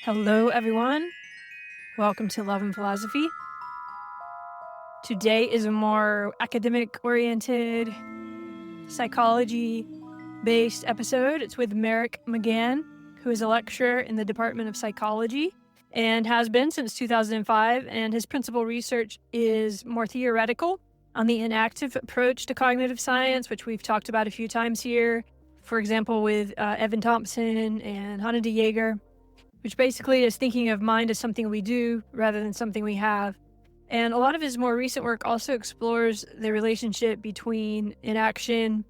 Hello, everyone. Welcome to Love and Philosophy. Today is a more academic-oriented, psychology-based episode. It's with Marek McGann, who is a lecturer in the Department of Psychology and has been since 2005, and his principal research is more theoretical on the enactive approach to cognitive science, which we've talked about a few times here, for example, with Evan Thompson and Hanne de Jager, which basically is thinking of mind as something we do rather than something we have. And a lot of his more recent work also explores the relationship between inaction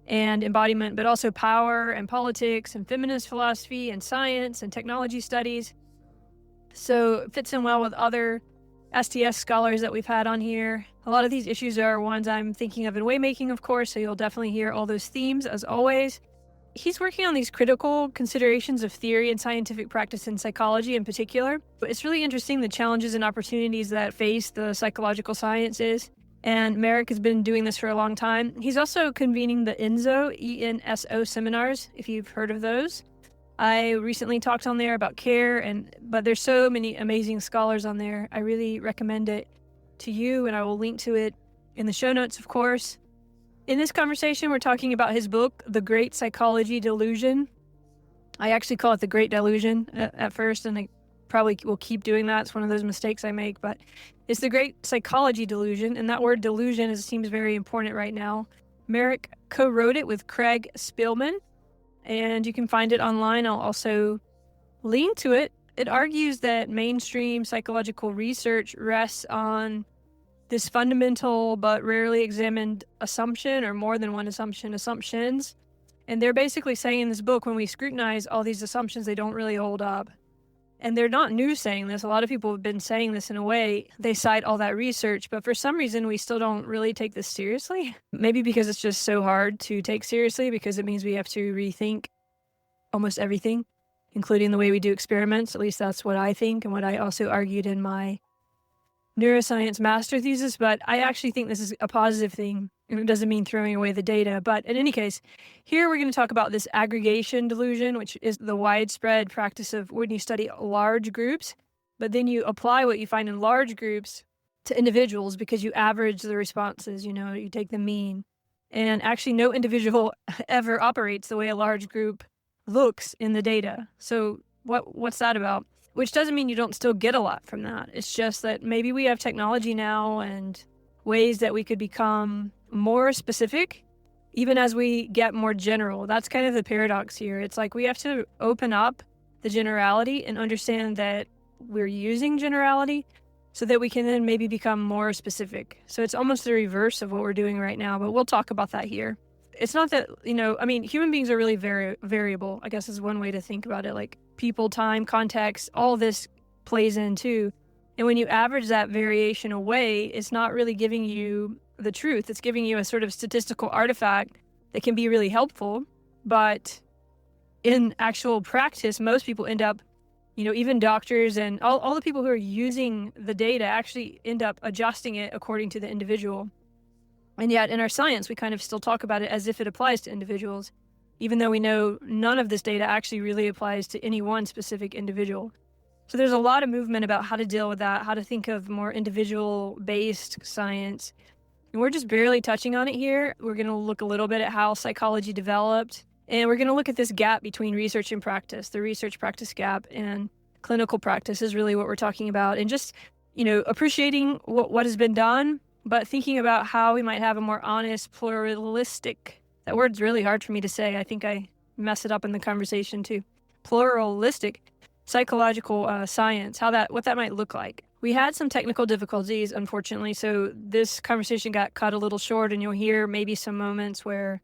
and embodiment, but also power and politics and feminist philosophy and science and technology studies. So it fits in well with other STS scholars that we've had on here. A lot of these issues are ones I'm thinking of in Waymaking, of course, so you'll definitely hear all those themes as always. He's working on these critical considerations of theory and scientific practice in psychology in particular. It's really interesting the challenges and opportunities that face the psychological sciences, and Marek has been doing this for a long time. He's also convening the ENSO, E-N-S-O seminars, if you've heard of those. I recently talked on there about care, but there's so many amazing scholars on there. I really recommend it to you, and I will link to it in the show notes, of course. In this conversation, we're talking about his book, The Great Psychology Delusion. I actually call it The Great Delusion at first, and I probably will keep doing that. It's one of those mistakes I make, but it's The Great Psychology Delusion, and that word delusion seems very important right now. Marek co-wrote it with Craig Speelman, and you can find it online. I'll also link to it. It argues that mainstream psychological research rests on this fundamental but rarely examined assumption, or more than one assumptions. And they're basically saying in this book, when we scrutinize all these assumptions, they don't really hold up. And they're not new saying this. A lot of people have been saying this in a way. They cite all that research, but for some reason, we still don't really take this seriously. Maybe because it's just so hard to take seriously, because it means we have to rethink almost everything, including the way we do experiments. At least that's what I think, and what I also argued in my neuroscience master thesis, but I actually think this is a positive thing, and it doesn't mean throwing away the data. But in any case, here we're going to talk about this aggregation delusion, which is the widespread practice of when you study large groups, but then you apply what you find in large groups to individuals because you average the responses, you take the mean. And actually no individual ever operates the way a large group looks in the data. So what's that about? Which doesn't mean you don't still get a lot from that. It's just that maybe we have technology now and ways that we could become more specific, even as we get more general. That's kind of the paradox here. It's like we have to open up the generality and understand that we're using generality so that we can then maybe become more specific. So it's almost the reverse of what we're doing right now, but we'll talk about that here. It's not that, human beings are really variable, I guess is one way to think about it. Like people, time, context, all this plays in too. And when you average that variation away, it's not really giving you the truth. It's giving you a sort of statistical artifact that can be really helpful. But in actual practice, most people end up, even doctors and all the people who are using the data actually end up adjusting it according to the individual. And yet in our science, we kind of still talk about it as if it applies to individuals, even though we know none of this data actually really applies to any one specific individual. So there's a lot of movement about how to deal with that, how to think of more individual-based science. And we're just barely touching on it here. We're going to look a little bit at how psychology developed, and we're going to look at this gap between research and practice. The research-practice gap and clinical practice is really what we're talking about. And just, appreciating what has been done, but thinking about how we might have a more honest, pluralistic, that word's really hard for me to say. I think I mess it up in the conversation too. Pluralistic psychological science, what that might look like. We had some technical difficulties, unfortunately, so this conversation got cut a little short, and you'll hear maybe some moments where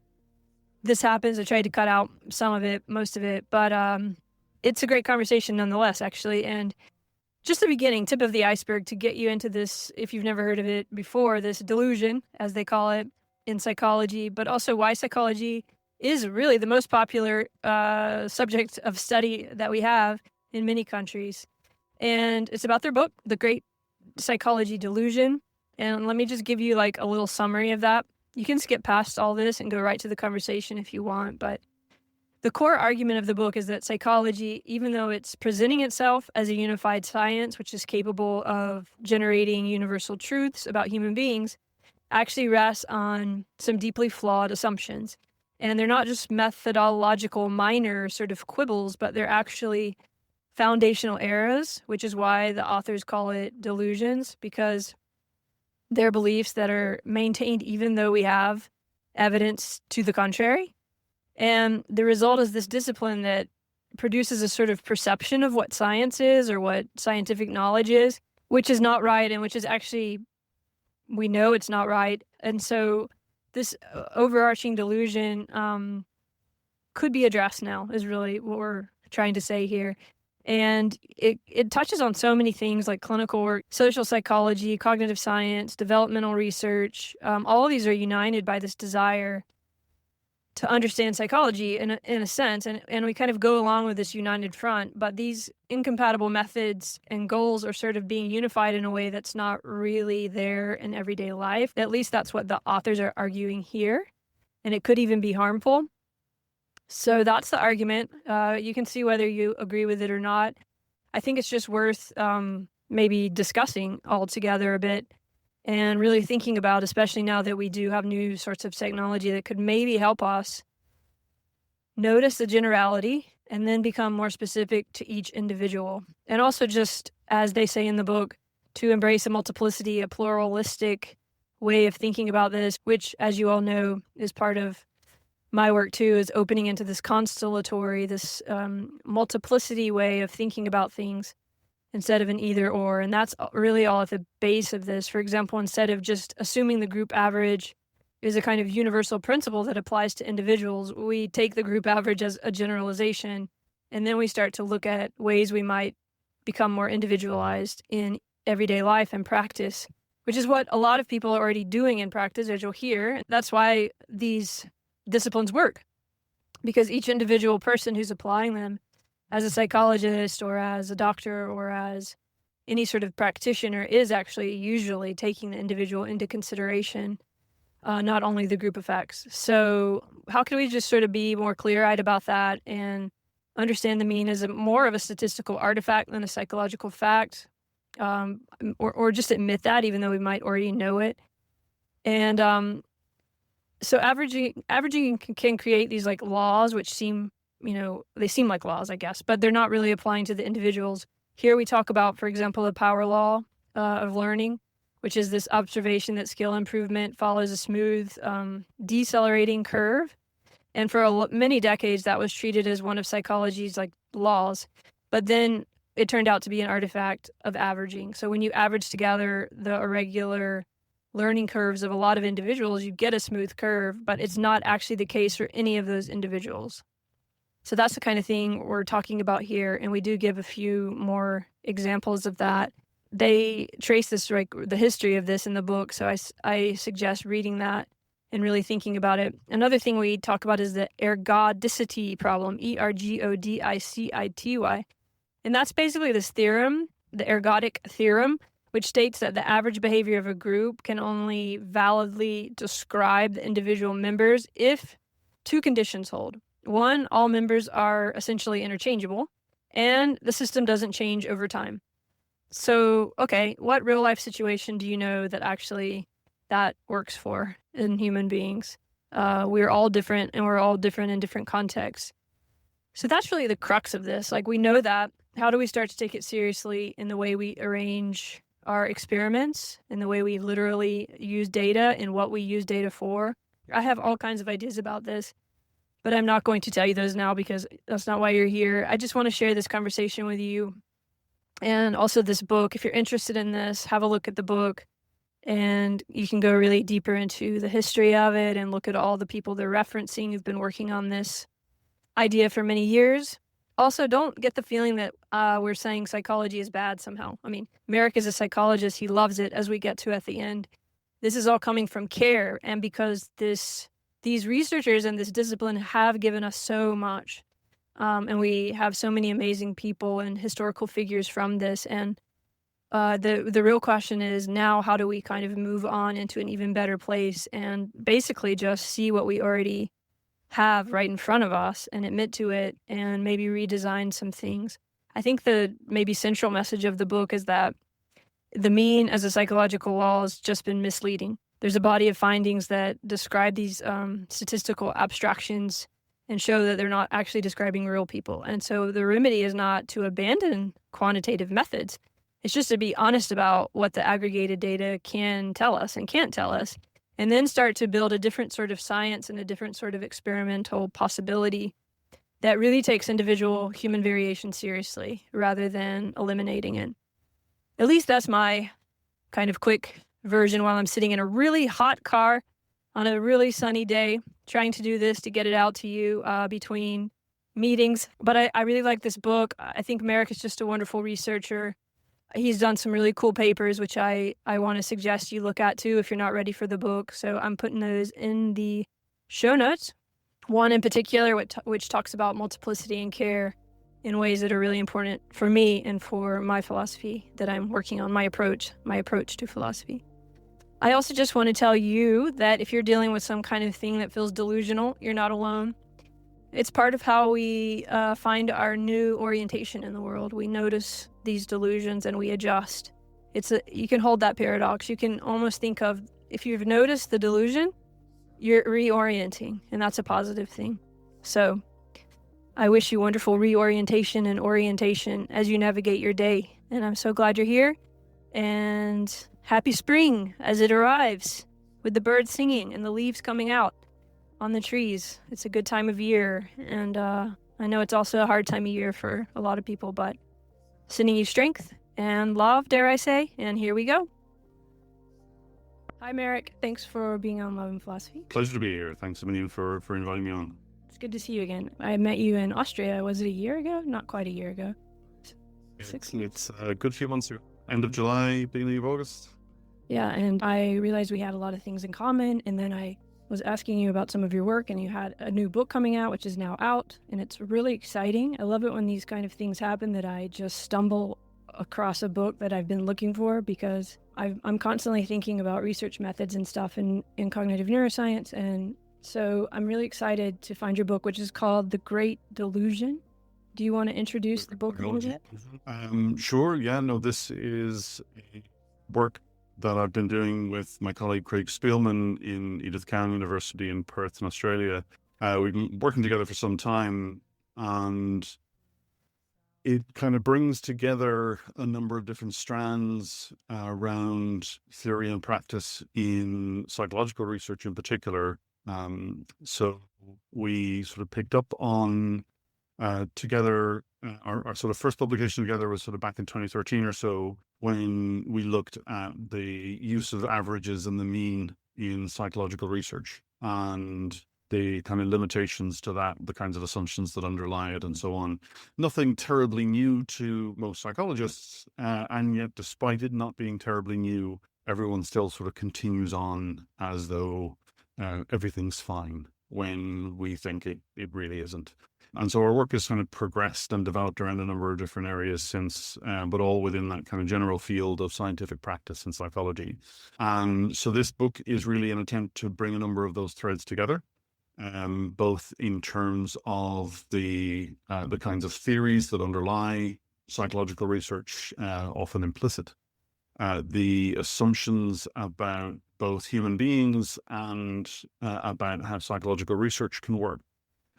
this happens. I tried to cut out some of it, most of it, but it's a great conversation nonetheless, actually. And just the beginning, tip of the iceberg to get you into this, if you've never heard of it before, this delusion, as they call it in psychology, but also why psychology is really the most popular subject of study that we have in many countries. And it's about their book, The Great Psychology Delusion. And let me just give you like a little summary of that. You can skip past all this and go right to the conversation if you want, but The core argument of the book is that psychology, even though it's presenting itself as a unified science, which is capable of generating universal truths about human beings, actually rests on some deeply flawed assumptions. And they're not just methodological minor sort of quibbles, but they're actually foundational errors, which is why the authors call it delusions, because they're beliefs that are maintained even though we have evidence to the contrary. And the result is this discipline that produces a sort of perception of what science is or what scientific knowledge is, which is not right and which is actually, we know it's not right. And so this overarching delusion could be addressed now, is really what we're trying to say here. And it touches on so many things like clinical work, social psychology, cognitive science, developmental research. All of these are united by this desire to understand psychology in a sense, and we kind of go along with this united front, but these incompatible methods and goals are sort of being unified in a way that's not really there in everyday life. At least that's what the authors are arguing here, and it could even be harmful. So that's the argument. You can see whether you agree with it or not. I think it's just worth maybe discussing all together a bit and really thinking about, especially now that we do have new sorts of technology that could maybe help us notice the generality and then become more specific to each individual. And also just, as they say in the book, to embrace a multiplicity, a pluralistic way of thinking about this, which, as you all know, is part of my work too, is opening into this constellatory, this multiplicity way of thinking about things instead of an either or. And that's really all at the base of this. For example, instead of just assuming the group average is a kind of universal principle that applies to individuals, we take the group average as a generalization, and then we start to look at ways we might become more individualized in everyday life and practice, which is what a lot of people are already doing in practice, as you'll hear. That's why these disciplines work, because each individual person who's applying them as a psychologist or as a doctor or as any sort of practitioner is actually usually taking the individual into consideration, not only the group effects. So how can we just sort of be more clear-eyed about that and understand the mean as more of a statistical artifact than a psychological fact, or just admit that even though we might already know it. And so averaging can create these like laws which seem, they seem like laws, I guess, but they're not really applying to the individuals. Here we talk about, for example, the power law of learning, which is this observation that skill improvement follows a smooth decelerating curve. And for many decades, that was treated as one of psychology's like laws. But then it turned out to be an artifact of averaging. So when you average together the irregular learning curves of a lot of individuals, you get a smooth curve, but it's not actually the case for any of those individuals. So that's the kind of thing we're talking about here, and we do give a few more examples of that. They trace this, like, the history of this in the book, so I suggest reading that and really thinking about it. Another thing we talk about is the ergodicity problem, Ergodicity, and that's basically this theorem, the ergodic theorem, which states that the average behavior of a group can only validly describe the individual members if two conditions hold. One, all members are essentially interchangeable, and the system doesn't change over time. So, okay, what real life situation do you know that actually that works for in human beings? We're all different, and we're all different in different contexts. So that's really the crux of this. Like, we know that. How do we start to take it seriously in the way we arrange our experiments, in the way we literally use data and what we use data for? I have all kinds of ideas about this, but I'm not going to tell you those now because that's not why you're here. I just want to share this conversation with you. And also this book, if you're interested in this, have a look at the book, and you can go really deeper into the history of it and look at all the people they're referencing who've been working on this idea for many years. Also, don't get the feeling that we're saying psychology is bad somehow. I mean, Marek is a psychologist. He loves it, as we get to at the end. This is all coming from care, and because these researchers and this discipline have given us so much. And we have so many amazing people and historical figures from this. And the real question is now, how do we kind of move on into an even better place and basically just see what we already have right in front of us and admit to it and maybe redesign some things. I think the maybe central message of the book is that the mean as a psychological law has just been misleading. There's a body of findings that describe these statistical abstractions and show that they're not actually describing real people. And so the remedy is not to abandon quantitative methods. It's just to be honest about what the aggregated data can tell us and can't tell us, and then start to build a different sort of science and a different sort of experimental possibility that really takes individual human variation seriously rather than eliminating it. At least that's my kind of quick version while I'm sitting in a really hot car on a really sunny day, trying to do this to get it out to you between meetings. But I really like this book. I think Marek is just a wonderful researcher. He's done some really cool papers, which I want to suggest you look at too if you're not ready for the book. So I'm putting those in the show notes. One in particular, which talks about multiplicity and care in ways that are really important for me and for my philosophy that I'm working on, my approach to philosophy. I also just want to tell you that if you're dealing with some kind of thing that feels delusional, you're not alone. It's part of how we find our new orientation in the world. We notice these delusions and we adjust. You can hold that paradox. You can almost think of, if you've noticed the delusion, you're reorienting, and that's a positive thing. So I wish you wonderful reorientation and orientation as you navigate your day. And I'm so glad you're here. And happy spring as it arrives with the birds singing and the leaves coming out on the trees. It's a good time of year. And I know it's also a hard time of year for a lot of people, but sending you strength and love, dare I say. And here we go. Hi, Marek. Thanks for being on Love and Philosophy. Pleasure to be here. Thanks a million for inviting me on. It's good to see you again. I met you in Austria. Was it a year ago? Not quite a year ago. It's a good few months ago. End of July, beginning of August. Yeah, and I realized we had a lot of things in common, and then I was asking you about some of your work, and you had a new book coming out, which is now out, and it's really exciting. I love it when these kind of things happen, that I just stumble across a book that I've been looking for, because I'm constantly thinking about research methods and stuff in cognitive neuroscience, and so I'm really excited to find your book, which is called The Great Delusion. Do you want to introduce the book a little bit? Sure, yeah, no, this is a work that I've been doing with my colleague Craig Speelman in Edith Cowan University in Perth in Australia. We've been working together for some time, and it kind of brings together a number of different strands around theory and practice in psychological research in particular. So we sort of picked up on together, our sort of first publication together was sort of back in 2013 or so, when we looked at the use of averages and the mean in psychological research and the kind of limitations to that, the kinds of assumptions that underlie it and so on. Nothing terribly new to most psychologists, and yet despite it not being terribly new, everyone still sort of continues on as though everything's fine when we think it really isn't. And so our work has kind of progressed and developed around a number of different areas since, but all within that kind of general field of scientific practice in psychology. And so this book is really an attempt to bring a number of those threads together, both in terms of the kinds of theories that underlie psychological research, often implicit, the assumptions about both human beings and about how psychological research can work,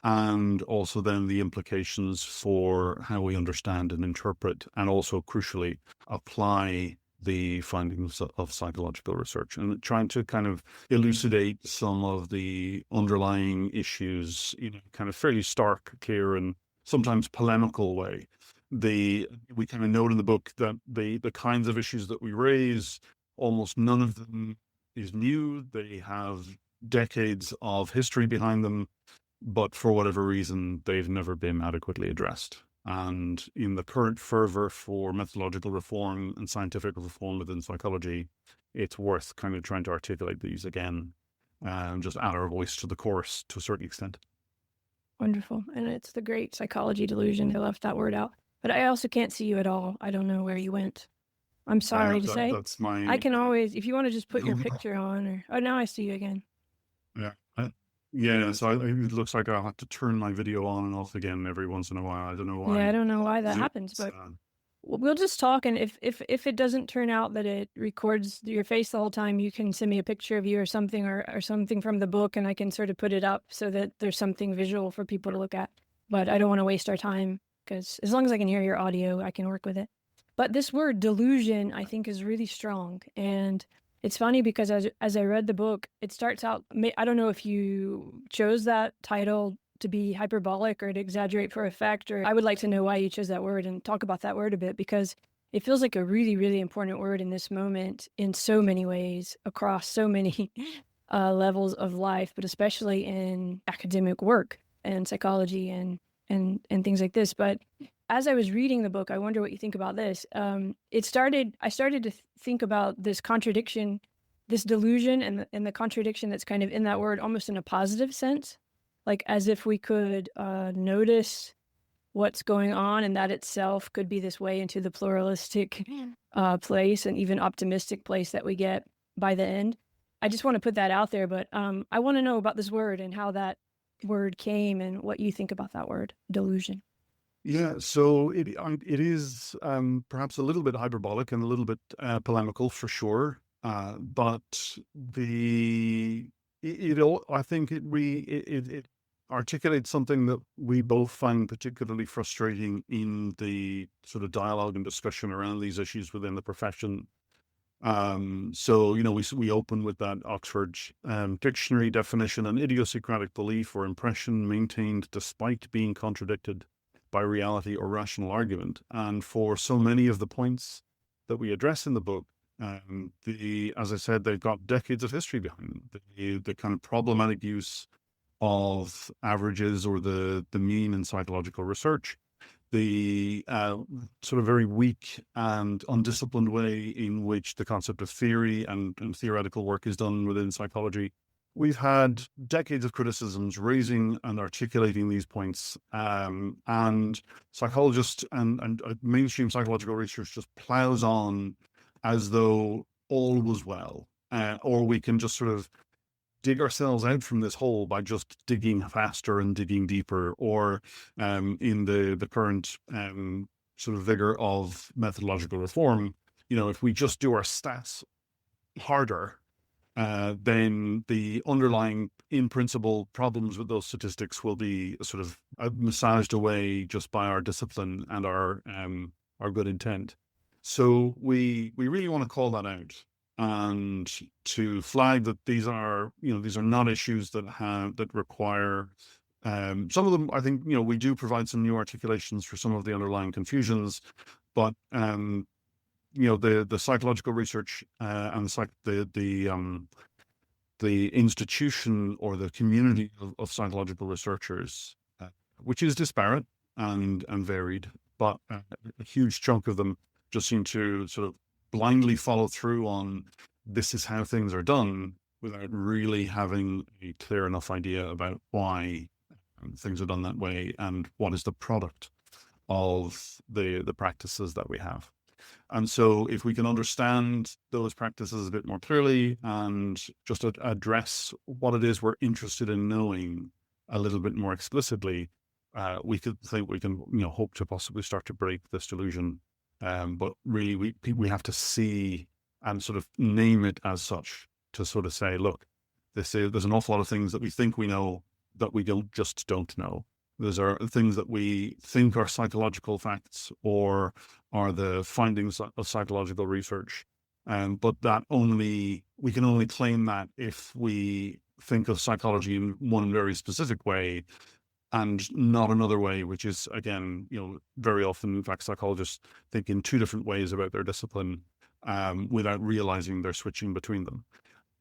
and also then the implications for how we understand and interpret, and also crucially apply the findings of psychological research, and trying to kind of elucidate some of the underlying issues in a kind of fairly stark, clear, and sometimes polemical way. We kind of note in the book that the kinds of issues that we raise, almost none of them is new. They have decades of history behind them, but for whatever reason, they've never been adequately addressed. And in the current fervor for methodological reform and scientific reform within psychology, it's worth kind of trying to articulate these again and just add our voice to the chorus to a certain extent. Wonderful. And it's the Great Psychology Delusion. I left that word out. But I also can't see you at all. I don't know where you went. I'm sorry to say. That's my... I can always, if you want to just put your picture on, or... Oh, now I see you again. Yeah. Yeah, so it looks like I'll have to turn my video on and off again every once in a while. I don't know why. Yeah, I don't know why that Zoom's, happens, but we'll just talk. And if it doesn't turn out that it records your face the whole time, you can send me a picture of you or something from the book, and I can sort of put it up so that there's something visual for people to look at. But I don't want to waste our time, because as long as I can hear your audio, I can work with it. But this word delusion, I think, is really strong. And it's funny because as I read the book, it starts out, I don't know if you chose that title to be hyperbolic or to exaggerate for effect, or I would like to know why you chose that word and talk about that word a bit, because it feels like a really, really important word in this moment in so many ways, across so many levels of life, but especially in academic work and psychology and things like this. But as I was reading the book, I wonder what you think about this. I started to think about this contradiction, this delusion, and the contradiction that's kind of in that word, almost in a positive sense, like as if we could notice what's going on, and that itself could be this way into the pluralistic place and even optimistic place that we get by the end. I just want to put that out there, but I want to know about this word and how that word came and what you think about that word, delusion. Yeah, so it is perhaps a little bit hyperbolic and a little bit polemical for sure, but I think it articulates something that we both find particularly frustrating in the sort of dialogue and discussion around these issues within the profession. So, we open with that Oxford dictionary definition: an idiosyncratic belief or impression maintained despite being contradicted by reality or rational argument. And for so many of the points that we address in the book, as I said, they've got decades of history behind them. The kind of problematic use of averages or the mean in psychological research, the sort of very weak and undisciplined way in which the concept of theory and theoretical work is done within psychology. We've had decades of criticisms raising and articulating these points, and psychologists and mainstream psychological research just plows on as though all was well, or we can just sort of dig ourselves out from this hole by just digging faster and digging deeper, or in the current sort of vigor of methodological reform, if we just do our stats harder, then the underlying in principle problems with those statistics will be sort of massaged away just by our discipline and our good intent. So we really want to call that out and to flag that these are not issues that require some of them. I think we do provide some new articulations for some of the underlying confusions, but the psychological research and the institution or the community of psychological researchers, which is disparate and varied, but a huge chunk of them just seem to sort of blindly follow through on this is how things are done without really having a clear enough idea about why things are done that way and what is the product of the practices that we have. And so if we can understand those practices a bit more clearly and just address what it is we're interested in knowing a little bit more explicitly, we can hope to possibly start to break this delusion. But really, we have to see and sort of name it as such to sort of say, look, there's an awful lot of things that we think we know that we don't know. Those are things that we think are psychological facts or are the findings of psychological research. But we can only claim that if we think of psychology in one very specific way and not another way, which is, again, very often, in fact, psychologists think in two different ways about their discipline without realizing they're switching between them.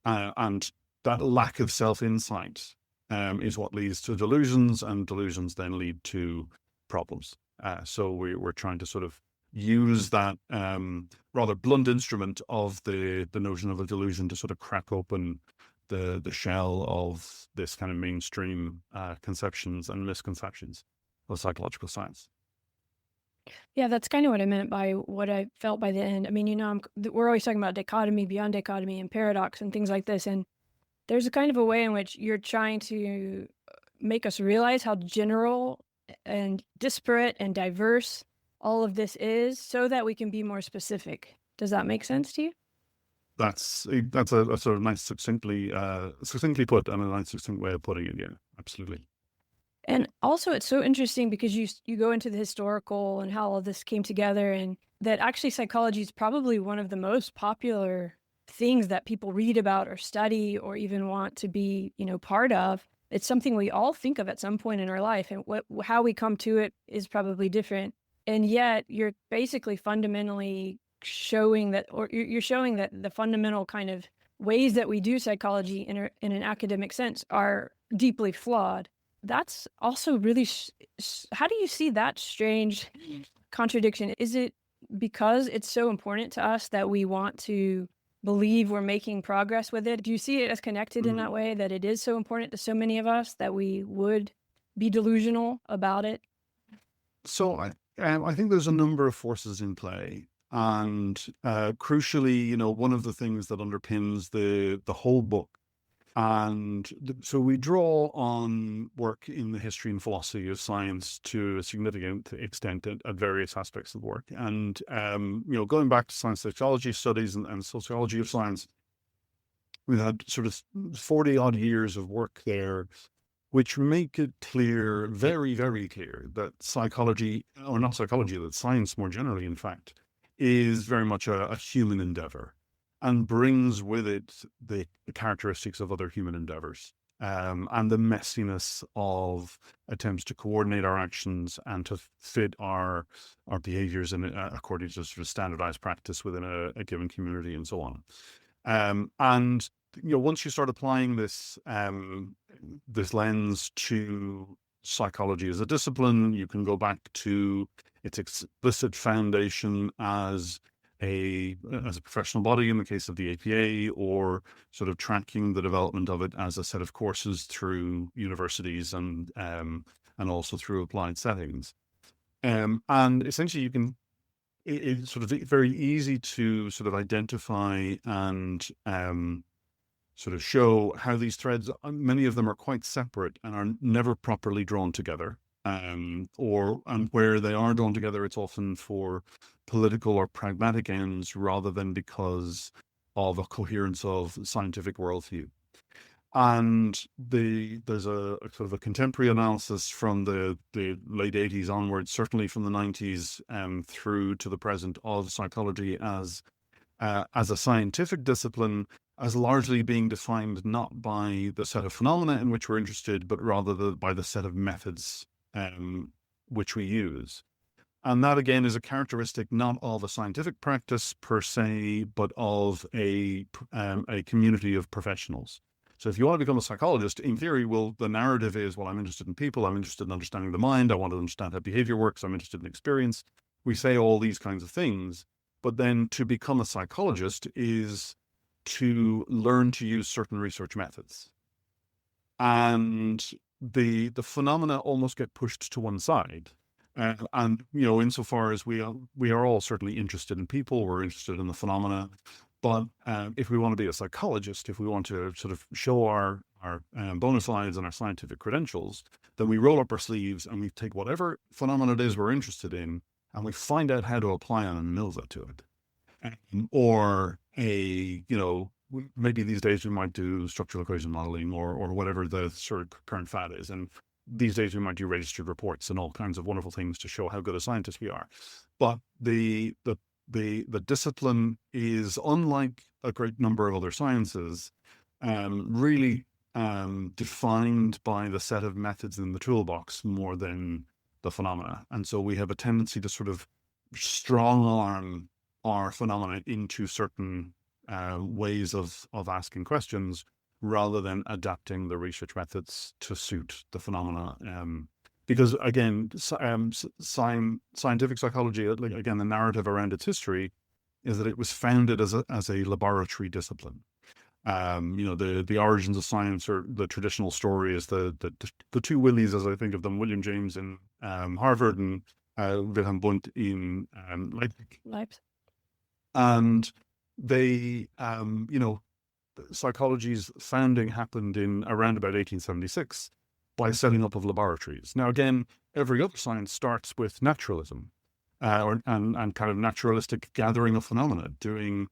And that lack of self-insight is what leads to delusions, and delusions then lead to problems. So we're trying to sort of use that rather blunt instrument of the notion of a delusion to sort of crack open the shell of this kind of mainstream conceptions and misconceptions of psychological science. Yeah, that's kind of what I meant by what I felt by the end. I mean, we're always talking about dichotomy, beyond dichotomy, and paradox and things like this. And there's a kind of a way in which you're trying to make us realize how general and disparate and diverse all of this is so that we can be more specific. Does that make sense to you? That's a sort of nice, succinctly put, and a nice, succinct way of putting it. Yeah, absolutely. And also, it's so interesting because you go into the historical and how all this came together, and that actually psychology is probably one of the most popular things that people read about or study or even want to be, part of. It's something we all think of at some point in our life, and how we come to it is probably different. And yet, you're basically fundamentally showing that, or you're showing that the fundamental kind of ways that we do psychology in an academic sense are deeply flawed. That's also really, how do you see that strange contradiction? Is it because it's so important to us that we want to believe we're making progress with it? Do you see it as connected in that way, that it is so important to so many of us that we would be delusional about it? So I think there's a number of forces in play. And crucially, one of the things that underpins the whole book, and so we draw on work in the history and philosophy of science to a significant extent at various aspects of the work. And going back to science psychology studies and sociology of science, we've had sort of 40 odd years of work there, which make it clear, very, very clear, that psychology, or not psychology, that science more generally, in fact, is very much a human endeavor, and brings with it the characteristics of other human endeavors, and the messiness of attempts to coordinate our actions and to fit our behaviors in according to sort of standardized practice within a given community, and so on. And once you start applying this lens to psychology as a discipline, you can go back to its explicit foundation as a professional body in the case of the APA, or sort of tracking the development of it as a set of courses through universities and also through applied settings. And essentially, it's sort of very easy to sort of identify and sort of show how these threads, many of them are quite separate and are never properly drawn together. And where they are drawn together, it's often for political or pragmatic ends rather than because of a coherence of scientific worldview. And there's a sort of a contemporary analysis from the late 80s onwards, certainly from the 90s through to the present, of psychology as a scientific discipline, as largely being defined not by the set of phenomena in which we're interested, but rather by the set of methods which we use. And that, again, is a characteristic not of a scientific practice per se, but of a community of professionals. So if you want to become a psychologist, in theory, the narrative is, I'm interested in people, I'm interested in understanding the mind, I want to understand how behavior works, I'm interested in experience. We say all these kinds of things, but then to become a psychologist is to learn to use certain research methods. And the phenomena almost get pushed to one side. And insofar as we are all certainly interested in people, we're interested in the phenomena. But if we want to be a psychologist, if we want to sort of show our bona fides and our scientific credentials, then we roll up our sleeves and we take whatever phenomena it is we're interested in, and we find out how to apply an ANMILSA to it. Or maybe these days we might do structural equation modeling or whatever the sort of current fad is. And these days we might do registered reports and all kinds of wonderful things to show how good a scientist we are. But the discipline is, unlike a great number of other sciences, really defined by the set of methods in the toolbox more than the phenomena. And so we have a tendency to sort of strong arm our phenomena into certain ways of asking questions, rather than adapting the research methods to suit the phenomena. Because again, scientific psychology, again, the narrative around its history is that it was founded as a laboratory discipline. The origins of science, or the traditional story, is the two Willies, as I think of them, William James in Harvard and Wilhelm Wundt in Leipzig. Leipzig. And they, psychology's founding happened in around about 1876 by setting up of laboratories. Now, again, every other science starts with naturalism, and kind of naturalistic gathering of phenomena, doing,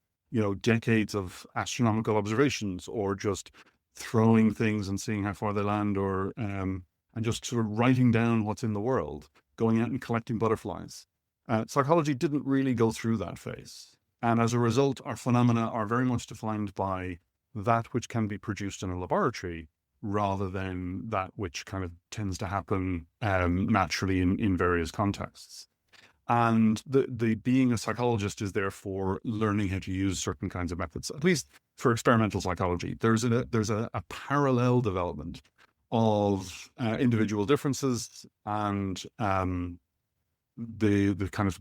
decades of astronomical observations, or just throwing things and seeing how far they land, or and just sort of writing down what's in the world, going out and collecting butterflies. Psychology didn't really go through that phase. And as a result, our phenomena are very much defined by that which can be produced in a laboratory, rather than that which kind of tends to happen naturally in various contexts. And the being a psychologist is therefore learning how to use certain kinds of methods, at least for experimental psychology. There's a parallel development of individual differences and the kind of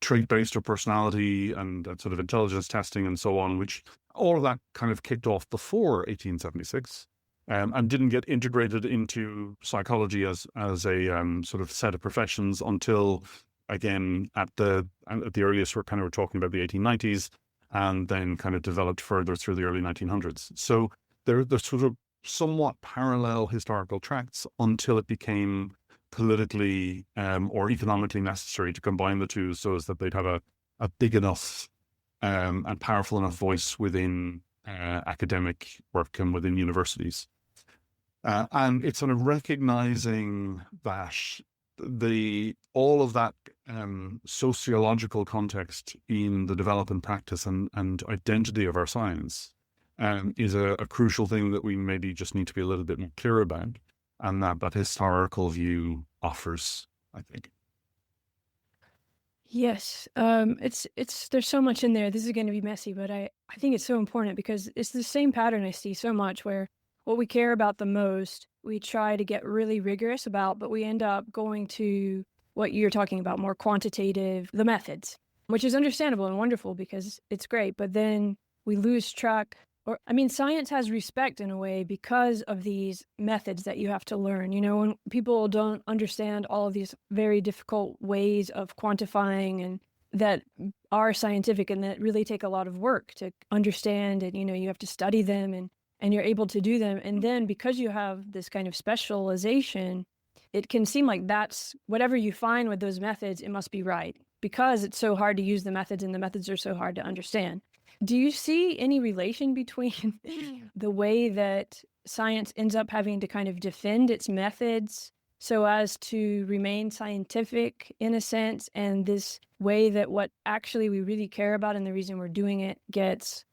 trait-based or personality and sort of intelligence testing and so on, which all of that kind of kicked off before 1876. And didn't get integrated into psychology as a sort of set of professions until, again, at the earliest, we're talking about the 1890s, and then kind of developed further through the early 1900s. So they're sort of somewhat parallel historical tracts until it became politically or economically necessary to combine the two, so as that they'd have a big enough and powerful enough voice within academic work and within universities. And it's sort of recognizing that all of that sociological context in the development, practice, and identity of our science is a crucial thing that we maybe just need to be a little bit more clear about, and that historical view offers, I think. Yes, it's there's so much in there. This is going to be messy, but I think it's so important because it's the same pattern I see so much, where what we care about the most, we try to get really rigorous about, but we end up going to what you're talking about, more quantitative, the methods, which is understandable and wonderful because it's great. But then we lose track, science has respect in a way because of these methods that you have to learn. When people don't understand all of these very difficult ways of quantifying and that are scientific and that really take a lot of work to understand, and you have to study them and you're able to do them. And then because you have this kind of specialization, it can seem like that's whatever you find with those methods, it must be right because it's so hard to use the methods and the methods are so hard to understand. Do you see any relation between the way that science ends up having to kind of defend its methods so as to remain scientific in a sense, and this way that what actually we really care about and the reason we're doing it gets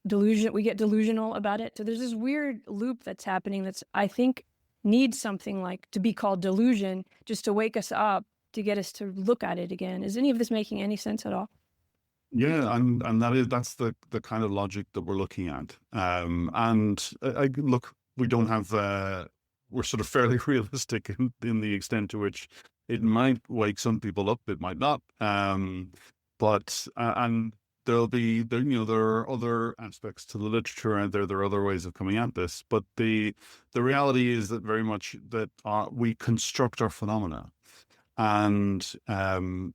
we get delusional about it? So there's this weird loop that's happening that's, I think, needs something like to be called delusion just to wake us up, to get us to look at it again. Is any of this making any sense at all? Yeah, and that's the kind of logic that we're looking at. Look, we don't have we're sort of fairly realistic in the extent to which it might wake some people up, it might not. But there are other aspects to the literature out there. There are other ways of coming at this, but the reality is that very much that we construct our phenomena, and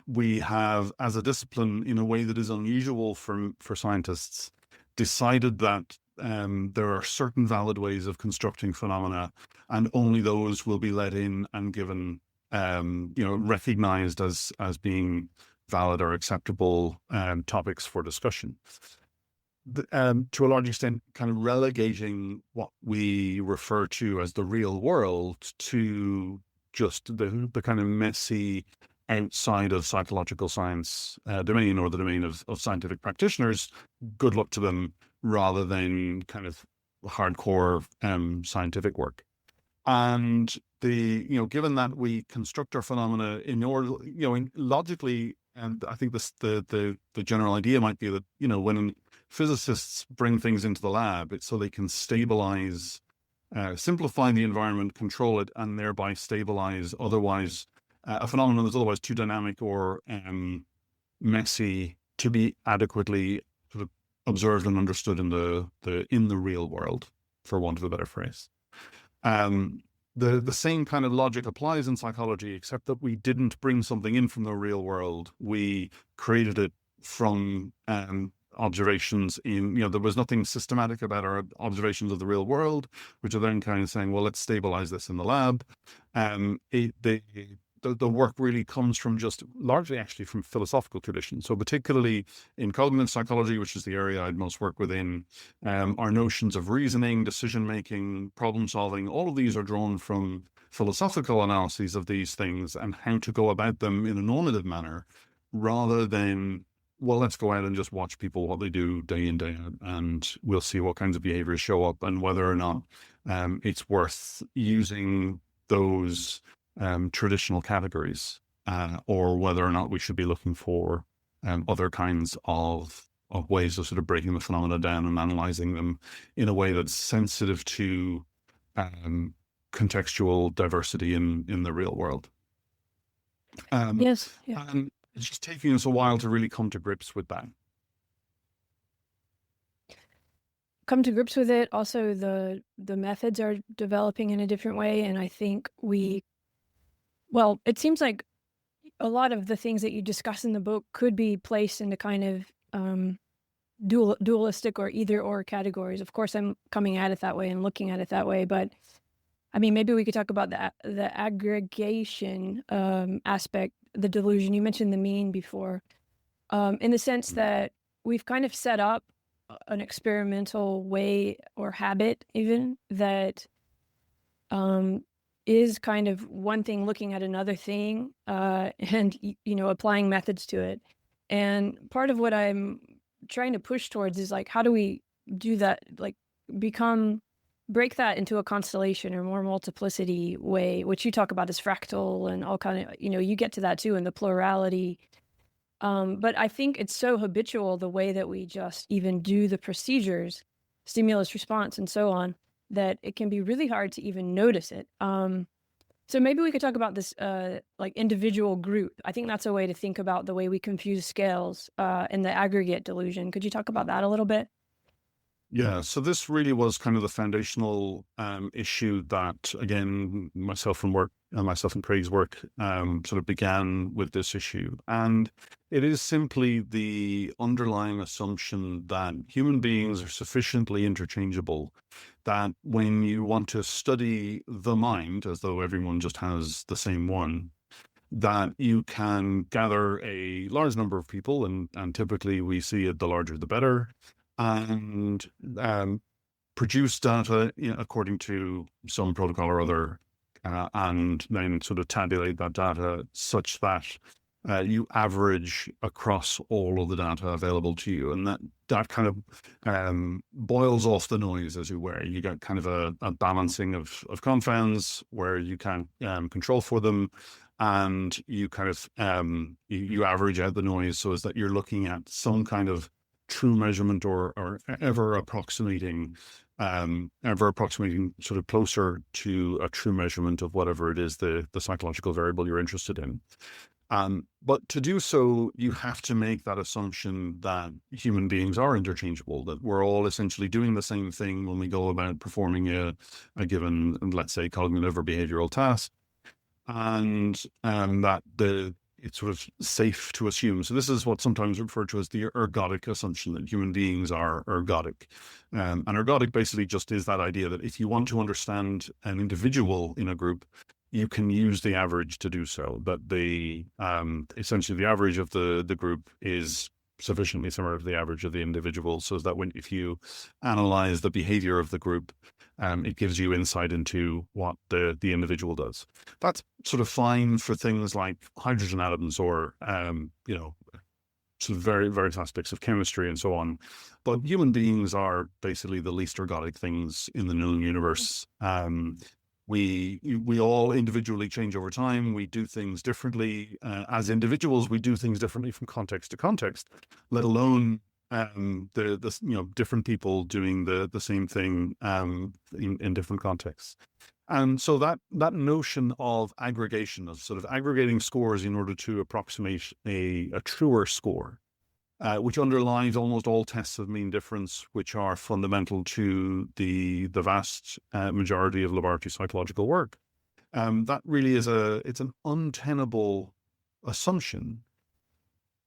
we have, as a discipline, in a way that is unusual for scientists, decided that there are certain valid ways of constructing phenomena, and only those will be let in and given, recognized as being valid or acceptable topics for discussion. To a large extent, kind of relegating what we refer to as the real world to just the kind of messy outside of psychological science domain, or the domain of scientific practitioners. Good luck to them, rather than kind of hardcore scientific work. And given that we construct our phenomena in order, logically, and I think the general idea might be that, when physicists bring things into the lab, it's so they can stabilize, simplify the environment, control it, and thereby stabilize a phenomenon that's otherwise too dynamic or messy to be adequately sort of observed and understood in the real world, for want of a better phrase. The same kind of logic applies in psychology, except that we didn't bring something in from the real world. We created it from observations in, there was nothing systematic about our observations of the real world, which are then kind of saying, well, let's stabilize this in the lab. The work really comes from just largely actually from philosophical traditions. So particularly in cognitive psychology, which is the area I'd most work within, our notions of reasoning, decision-making, problem-solving, all of these are drawn from philosophical analyses of these things and how to go about them in a normative manner, rather than, well, let's go out and just watch people, what they do day in, day out, and we'll see what kinds of behaviors show up and whether or not it's worth using those traditional categories, or whether or not we should be looking for other kinds of ways of sort of breaking the phenomena down and analyzing them in a way that's sensitive to contextual diversity in the real world. Yes. Yeah. And it's just taking us a while to really come to grips with that. Come to grips with it. Also, the methods are developing in a different way, and I think well, it seems like a lot of the things that you discuss in the book could be placed into kind of dualistic or either or categories. Of course, I'm coming at it that way and looking at it that way, but I mean, maybe we could talk about the aggregation aspect, the delusion. You mentioned the mean before, in the sense that we've kind of set up an experimental way or habit even that is kind of one thing looking at another thing, and applying methods to it. And part of what I'm trying to push towards is like, how do we do that, like break that into a constellation or more multiplicity way, which you talk about as fractal and all kind of, you get to that too in the plurality. But I think it's so habitual, the way that we just even do the procedures, stimulus response and so on, that it can be really hard to even notice it. So maybe we could talk about this like individual group. I think that's a way to think about the way we confuse scales in the aggregate delusion. Could you talk about that a little bit? Yeah, so this really was kind of the foundational issue that, again, myself and Craig's work sort of began with this issue. And it is simply the underlying assumption that human beings are sufficiently interchangeable that when you want to study the mind, as though everyone just has the same one, that you can gather a large number of people, and typically we see it, the larger the better, and produce data according to some protocol or other, and then sort of tabulate that data such that you average across all of the data available to you. And that kind of boils off the noise, as it were. You get kind of a balancing of confounds where you can control for them, and you kind of you average out the noise so as that you're looking at some kind of true measurement or ever approximating sort of closer to a true measurement of whatever it is, the psychological variable you're interested in. But to do so, you have to make that assumption that human beings are interchangeable, that we're all essentially doing the same thing when we go about performing a given, let's say, cognitive or behavioral task, and that it's sort of safe to assume. So this is what's sometimes referred to as the ergodic assumption, that human beings are ergodic. And ergodic basically just is that idea that if you want to understand an individual in a group, you can use the average to do so. That essentially the average of the group is sufficiently similar to the average of the individual, so that if you analyze the behavior of the group, it gives you insight into what the individual does. That's sort of fine for things like hydrogen atoms or sort of various aspects of chemistry and so on. But human beings are basically the least ergodic things in the known universe. We all individually change over time. We do things differently. As individuals, we do things differently from context to context, let alone the different people doing the same thing in different contexts. And so that notion of aggregation, of sort of aggregating scores in order to approximate a truer score, which underlies almost all tests of mean difference, which are fundamental to the vast majority of laboratory psychological work. That really is it's an untenable assumption,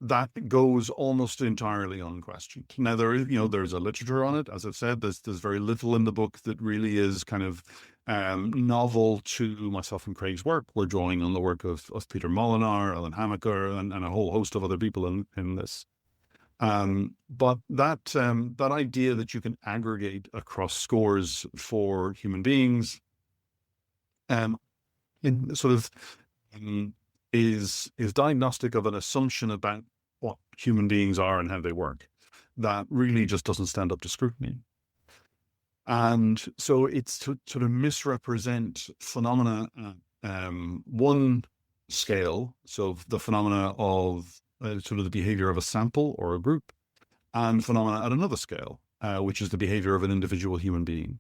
that goes almost entirely unquestioned. Now, there's a literature on it. As I've said, there's very little in the book that really is kind of novel to myself and Craig's work. We're drawing on the work of Peter Molinar, Ellen Hamaker, and a whole host of other people in this. But that idea that you can aggregate across scores for human beings, in sort of is diagnostic of an assumption about what human beings are and how they work that really just doesn't stand up to scrutiny. And so it's to sort of misrepresent phenomena at one scale, so the phenomena of sort of the behavior of a sample or a group, and phenomena at another scale, which is the behavior of an individual human being.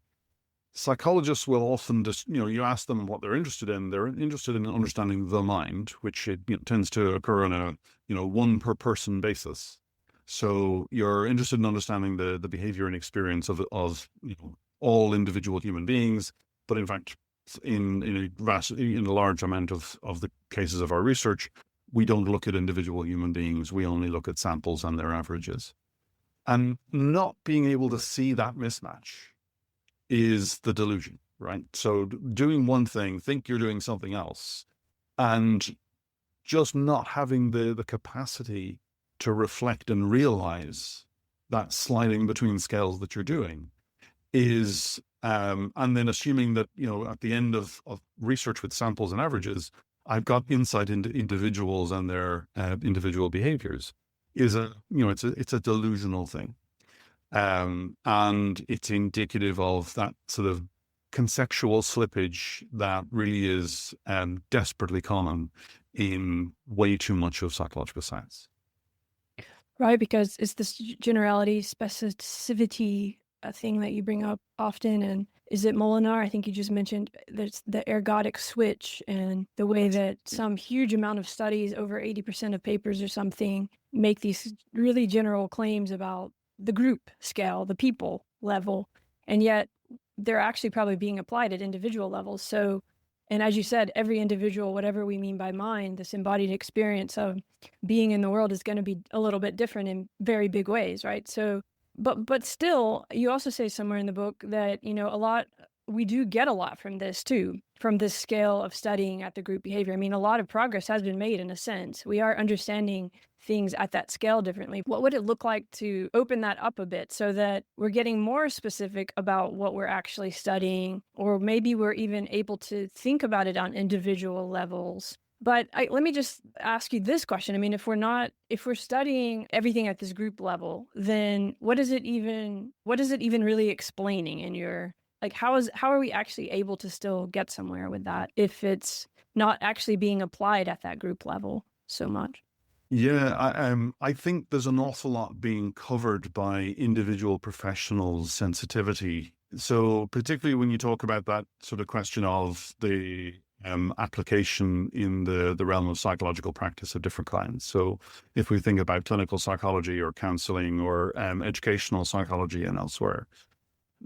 Psychologists will often just, you ask them what they're interested in. They're interested in understanding the mind, which it tends to occur on a, one per person basis. So you're interested in understanding the behavior and experience of all individual human beings. But in fact, in a large amount of the cases of our research, we don't look at individual human beings. We only look at samples and their averages. And not being able to see that mismatch is the delusion, right? So doing one thing, think you're doing something else, and just not having the capacity to reflect and realize that sliding between scales that you're doing is, and then assuming that, at the end of research with samples and averages, I've got insight into individuals and their individual behaviors is it's a delusional thing. And it's indicative of that sort of conceptual slippage that really is desperately common in way too much of psychological science. Right, because it's this generality, specificity thing that you bring up often. And is it Molinar? I think you just mentioned there's the ergodic switch, and the way that some huge amount of studies, over 80% of papers or something, make these really general claims about the group scale, the people level, and yet they're actually probably being applied at individual levels. So, and as you said, every individual, whatever we mean by mind, this embodied experience of being in the world is going to be a little bit different in very big ways, right? So, but still, you also say somewhere in the book that, we do get a lot from this too, from this scale of studying at the group behavior. I mean, a lot of progress has been made in a sense. We are understanding things at that scale differently. What would it look like to open that up a bit so that we're getting more specific about what we're actually studying, or maybe we're even able to think about it on individual levels? But let me just ask you this question. I mean, if we're studying everything at this group level, then what is it even really explaining in your, how are we actually able to still get somewhere with that if it's not actually being applied at that group level so much? Yeah, I think there's an awful lot being covered by individual professionals' sensitivity. So particularly when you talk about that sort of question of the application in the realm of psychological practice of different kinds. So if we think about clinical psychology or counseling or educational psychology and elsewhere,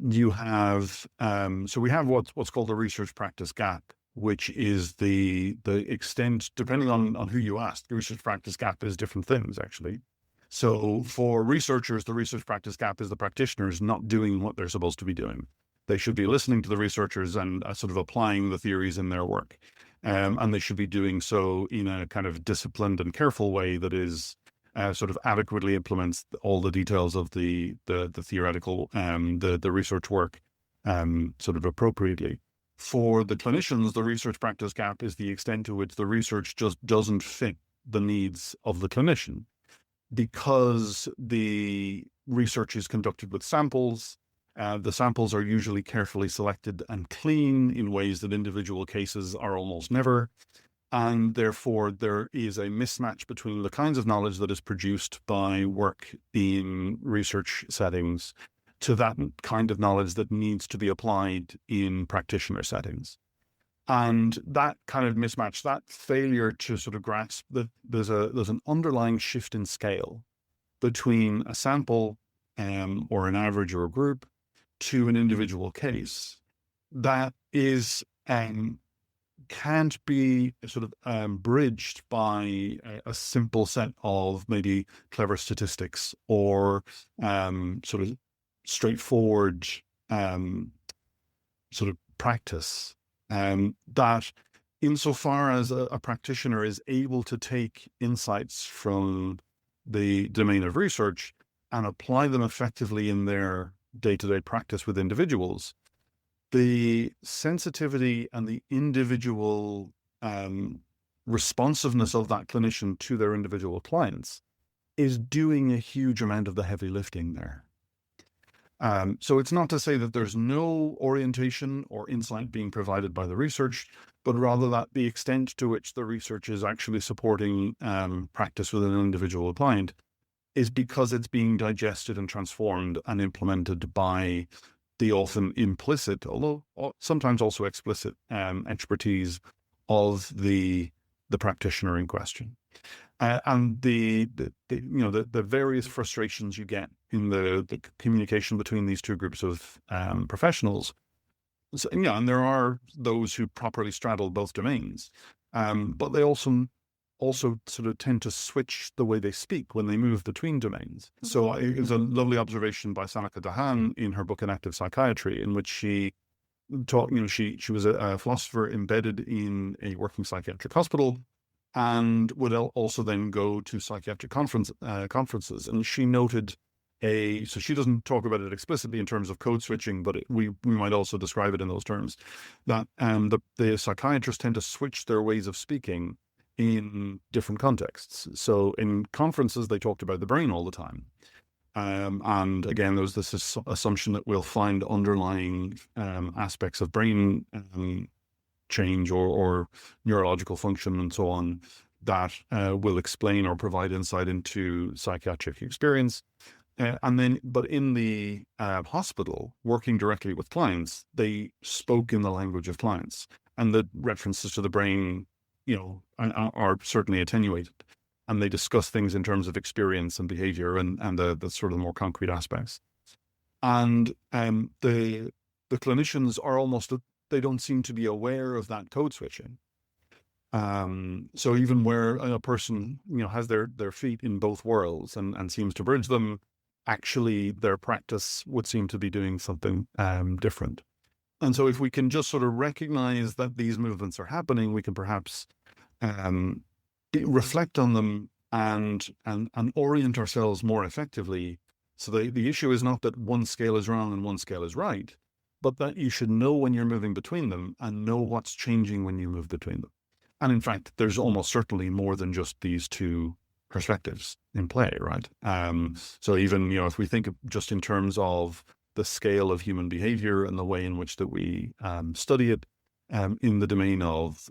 you have, so we have what's called the research practice gap, which is the extent, depending on who you ask. The research practice gap is different things, actually. So for researchers, the research practice gap is the practitioners not doing what they're supposed to be doing. They should be listening to the researchers and sort of applying the theories in their work. And they should be doing so in a kind of disciplined and careful way that is sort of adequately implements all the details of the theoretical, the research work sort of appropriately. For the clinicians, the research practice gap is the extent to which the research just doesn't fit the needs of the clinician, because the research is conducted with samples. The samples are usually carefully selected and clean in ways that individual cases are almost never. And therefore, there is a mismatch between the kinds of knowledge that is produced by work in research settings to that kind of knowledge that needs to be applied in practitioner settings. And that kind of mismatch, that failure to sort of grasp that there's an underlying shift in scale between a sample or an average or a group to an individual case, that is can't be sort of bridged by a simple set of maybe clever statistics or sort of straightforward sort of practice. That insofar as a practitioner is able to take insights from the domain of research and apply them effectively in their day-to-day practice with individuals, the sensitivity and the individual responsiveness of that clinician to their individual clients is doing a huge amount of the heavy lifting there. So it's not to say that there's no orientation or insight being provided by the research, but rather that the extent to which the research is actually supporting practice with an individual client is because it's being digested and transformed and implemented by the often implicit, although sometimes also explicit, expertise of the practitioner in question. And the various frustrations you get in the communication between these two groups of professionals. So, and there are those who properly straddle both domains, but they also sort of tend to switch the way they speak when they move between domains. So it was a lovely observation by Sanaka Dahan in her book Enactive Psychiatry, in which she taught, she was a philosopher embedded in a working psychiatric hospital and would also then go to psychiatric conferences. And she noted so she doesn't talk about it explicitly in terms of code switching, but we might also describe it in those terms, that the psychiatrists tend to switch their ways of speaking in different contexts. So in conferences, they talked about the brain all the time. And again, there was this assumption that we'll find underlying aspects of brain change or neurological function and so on that will explain or provide insight into psychiatric experience. But in the hospital, working directly with clients, they spoke in the language of clients, and the references to the brain, are certainly attenuated, and they discuss things in terms of experience and behavior and the sort of more concrete aspects. And the clinicians are they don't seem to be aware of that code switching. So even where a person, has their feet in both worlds and seems to bridge them, actually their practice would seem to be doing something different. And so if we can just sort of recognize that these movements are happening, we can perhaps reflect on them and orient ourselves more effectively. So the issue is not that one scale is wrong and one scale is right, but that you should know when you're moving between them and know what's changing when you move between them. And in fact, there's almost certainly more than just these two perspectives in play, right? So even, if we think of just in terms of the scale of human behavior and the way in which that we study it, in the domain of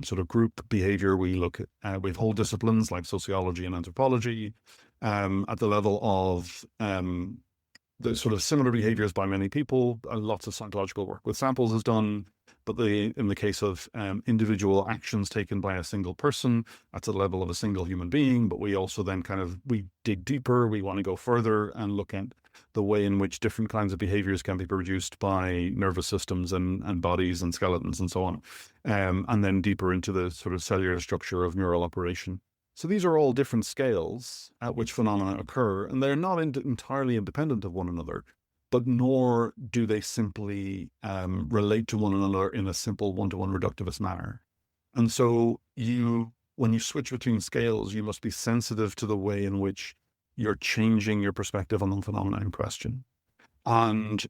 sort of group behavior, we look at with whole disciplines like sociology and anthropology, at the level of the sort of similar behaviors by many people. Lots of psychological work with samples is done, but in the case of individual actions taken by a single person, that's at the level of a single human being. But we also then we dig deeper. We want to go further and look at the way in which different kinds of behaviors can be produced by nervous systems and bodies and skeletons and so on, and then deeper into the sort of cellular structure of neural operation. So these are all different scales at which phenomena occur, and they're not entirely independent of one another, but nor do they simply relate to one another in a simple one-to-one reductivist manner. And so when you switch between scales, you must be sensitive to the way in which you're changing your perspective on the phenomena in question. And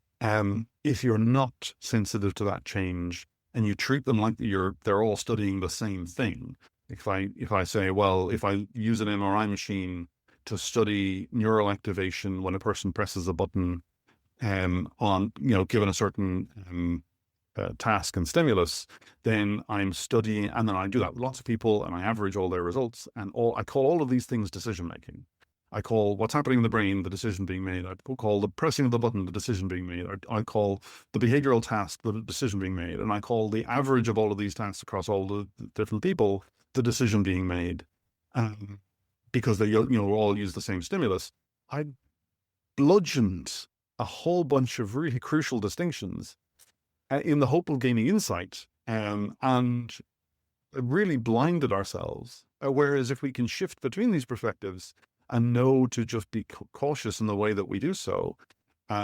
if you're not sensitive to that change and you treat them like they're all studying the same thing, if I say, well, if I use an MRI machine to study neural activation when a person presses a button on, given a certain task and stimulus, then I'm studying, and then I do that with lots of people and I average all their results, and I call all of these things decision making. I call what's happening in the brain the decision being made. I call the pressing of the button the decision being made. I call the behavioral task the decision being made. And I call the average of all of these tasks across all the different people the decision being made, because they all use the same stimulus. I bludgeoned a whole bunch of really crucial distinctions in the hope of gaining insight and really blinded ourselves. Whereas if we can shift between these perspectives and know to just be cautious in the way that we do so,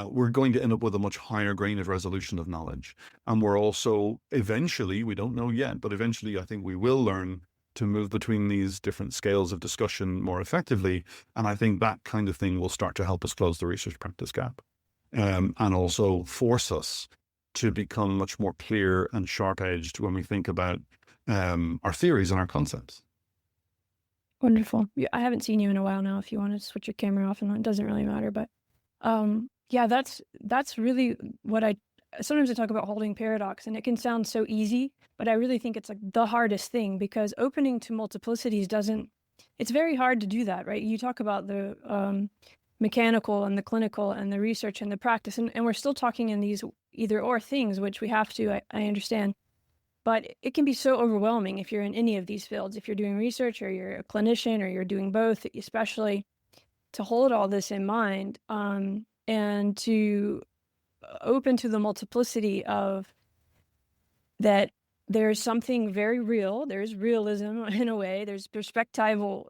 we're going to end up with a much higher grain of resolution of knowledge. And we're also eventually, we don't know yet, but eventually I think we will learn to move between these different scales of discussion more effectively. And I think that kind of thing will start to help us close the research practice gap, and also force us to become much more clear and sharp-edged when we think about our theories and our concepts. Wonderful. Yeah, I haven't seen you in a while now. If you want to switch your camera off and on, it doesn't really matter. But yeah, that's really what sometimes I talk about holding paradox, and it can sound so easy, but I really think it's like the hardest thing, because opening to multiplicities it's very hard to do that, right? You talk about the mechanical and the clinical and the research and the practice, and we're still talking in these either or things, which we have to, I understand. But it can be so overwhelming if you're in any of these fields, if you're doing research or you're a clinician or you're doing both, especially to hold all this in mind, and to open to the multiplicity of that. There's something very real. There's realism in a way. There's perspectival,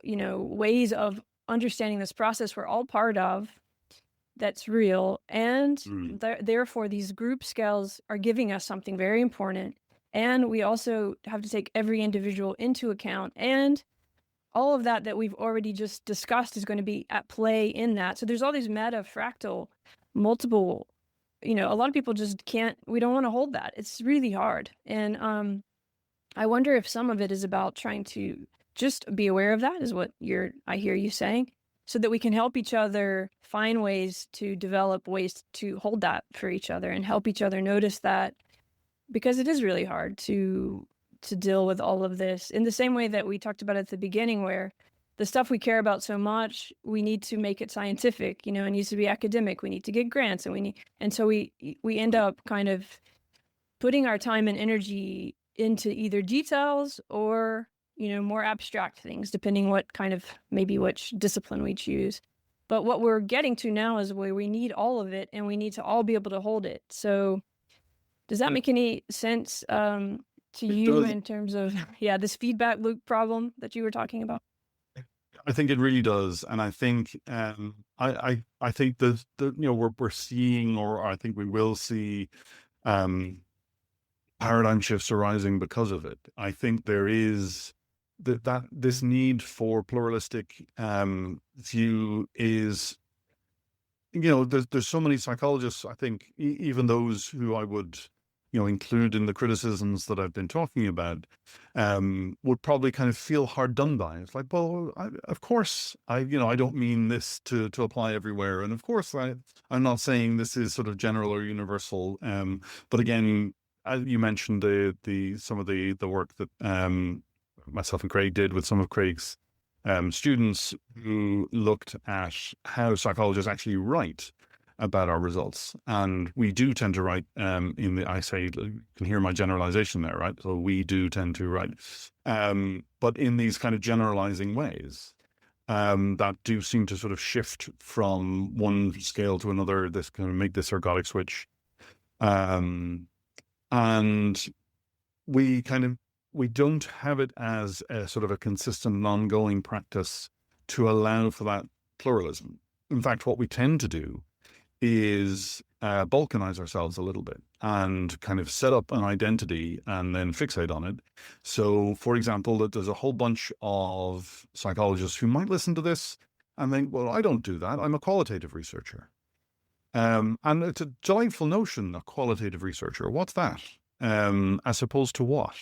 ways of understanding this process we're all part of that's real. And therefore, these group scales are giving us something very important. And we also have to take every individual into account. And all of that we've already just discussed is going to be at play in that. So there's all these meta fractal, multiple, a lot of people just we don't want to hold that. It's really hard. And I wonder if some of it is about trying to just be aware of that, is what I hear you saying, so that we can help each other find ways to develop ways to hold that for each other and help each other notice that, because it is really hard to deal with all of this in the same way that we talked about at the beginning, where the stuff we care about so much, we need to make it scientific, it needs to be academic. We need to get grants, and so we end up kind of putting our time and energy into either details or, more abstract things, depending which discipline we choose. But what we're getting to now is where we need all of it, and we need to all be able to hold it. So does that make any sense to you in terms of, this feedback loop problem that you were talking about? I think it really does, and I think I think that we're seeing, or I think we will see, paradigm shifts arising because of it. I think there is that this need for pluralistic view is, there's so many psychologists, I think, even those who I would include in the criticisms that I've been talking about, would probably kind of feel hard done by. It's like, well, of course, I don't mean this to apply everywhere. And of course, I'm not saying this is sort of general or universal. But again, you mentioned some of the work that myself and Craig did with some of Craig's students, who looked at how psychologists actually write about our results. And we do tend to write I say, you can hear my generalization there, right? So we do tend to write, but in these kind of generalizing ways, that do seem to sort of shift from one scale to another, this kind of make this ergodic switch. And we don't have it as a sort of a consistent ongoing practice to allow for that pluralism. In fact, what we tend to do is balkanize ourselves a little bit and kind of set up an identity and then fixate on it. So, for example, that there's a whole bunch of psychologists who might listen to this and think, well, I don't do that. I'm a qualitative researcher. And it's a delightful notion, a qualitative researcher. What's that? As opposed to what?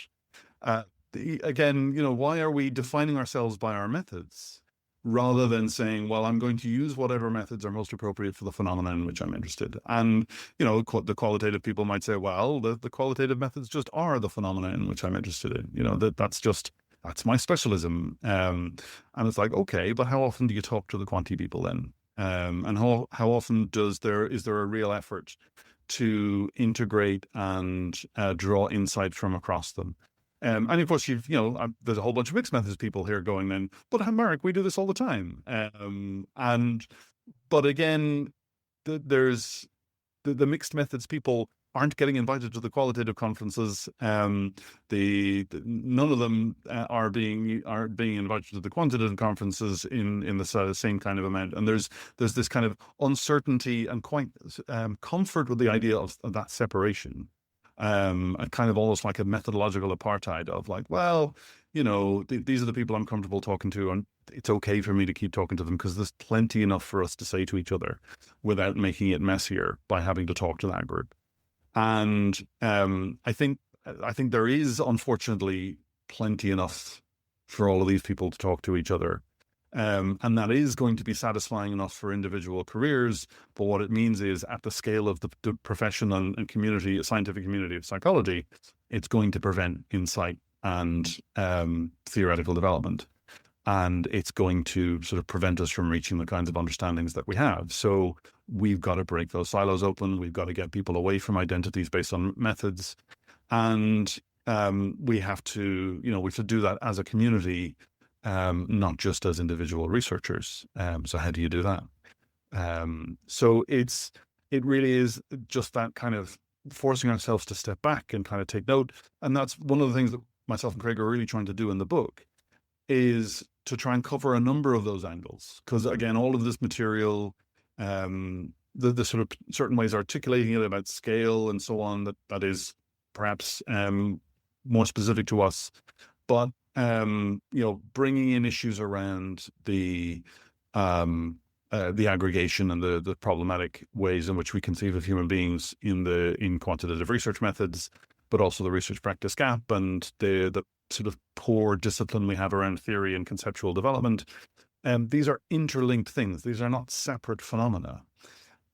Again, why are we defining ourselves by our methods, rather than saying, well, I'm going to use whatever methods are most appropriate for the phenomenon in which I'm interested? And, the qualitative people might say, well, the qualitative methods just are the phenomena in which I'm interested in. That's my specialism. And it's like, okay, but how often do you talk to the quanti people then? And how often is there a real effort to integrate and draw insight from across them? And of course, there's a whole bunch of mixed methods people here going then, but Marek, we do this all the time. But again, there's the mixed methods people aren't getting invited to the qualitative conferences. None of them are being invited to the quantitative conferences in the same kind of amount. And there's this kind of uncertainty and quite comfort with the idea of that separation. A kind of almost like a methodological apartheid of like, well, these are the people I'm comfortable talking to, and it's okay for me to keep talking to them because there's plenty enough for us to say to each other without making it messier by having to talk to that group. And I think there is, unfortunately, plenty enough for all of these people to talk to each other. And that is going to be satisfying enough for individual careers. But what it means is at the scale of the profession and community, scientific community of psychology, it's going to prevent insight and theoretical development. And it's going to sort of prevent us from reaching the kinds of understandings that we have. So we've got to break those silos open. We've got to get people away from identities based on methods. And we have to do that as a community, not just as individual researchers. So how do you do that? So it really is just that kind of forcing ourselves to step back and kind of take note. And that's one of the things that myself and Craig are really trying to do in the book, is to try and cover a number of those angles. Because again, all of this material, the sort of certain ways articulating it about scale and so on, that is perhaps more specific to us, but bringing in issues around the aggregation and the problematic ways in which we conceive of human beings in quantitative research methods, but also the research practice gap and the sort of poor discipline we have around theory and conceptual development. These are interlinked things. These are not separate phenomena.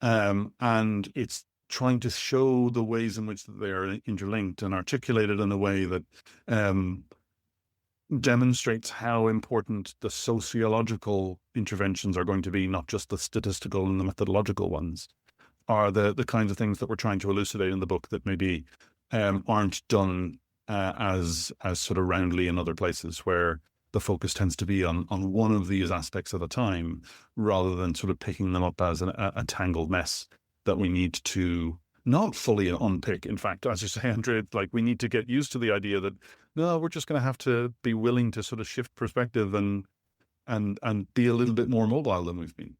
And it's trying to show the ways in which they are interlinked and articulated in a way that demonstrates how important the sociological interventions are going to be, not just the statistical and the methodological ones, are the kinds of things that we're trying to elucidate in the book that maybe aren't done as sort of roundly in other places, where the focus tends to be on one of these aspects at a time, rather than sort of picking them up as a tangled mess that we need to not fully unpick. In fact, as you say, Andrea, like we need to get used to the idea that, no, we're just going to have to be willing to sort of shift perspective and be a little bit more mobile than we've been.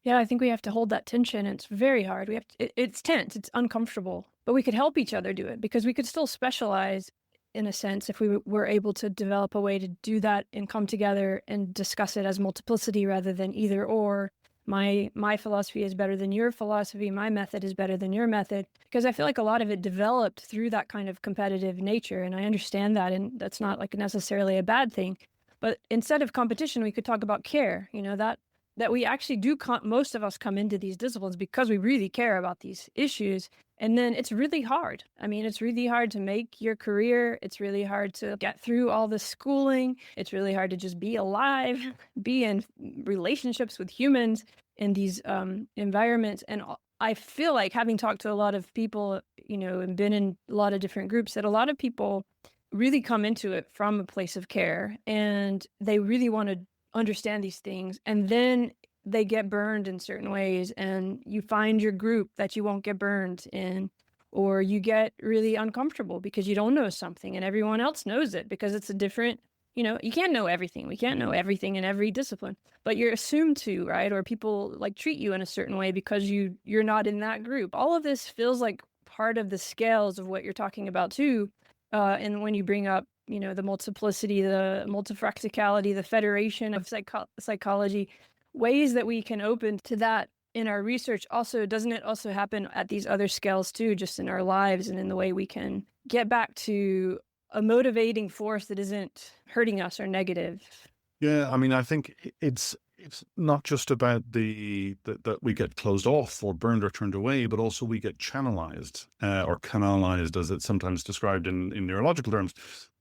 Yeah, I think we have to hold that tension. It's very hard. It's tense, it's uncomfortable, but we could help each other do it, because we could still specialize in a sense if we were able to develop a way to do that and come together and discuss it as multiplicity rather than either or. My philosophy is better than your philosophy. My method is better than your method, because I feel like a lot of it developed through that kind of competitive nature. And I understand that, and that's not like necessarily a bad thing. But instead of competition, we could talk about care, that we actually do, most of us come into these disciplines because we really care about these issues. And then it's really hard. I mean, it's really hard to make your career. It's really hard to get through all the schooling. It's really hard to just be alive, be in relationships with humans in these environments. And I feel like, having talked to a lot of people, and been in a lot of different groups, that a lot of people really come into it from a place of care, and they really want to understand these things, and then they get burned in certain ways, and you find your group that you won't get burned in, or you get really uncomfortable because you don't know something and everyone else knows it, because it's a different, you can't know everything. We can't know everything in every discipline, but you're assumed to, right? Or people like treat you in a certain way because you're not in that group. All of this feels like part of the scales of what you're talking about too. And when you bring up, the multiplicity, the multifracticality, the federation of psychology, ways that we can open to that in our research. Also, doesn't it also happen at these other scales too, just in our lives and in the way we can get back to a motivating force that isn't hurting us or negative? Yeah, I mean, I think it's not just about that we get closed off or burned or turned away, but also we get channelized or canalized, as it's sometimes described in neurological terms,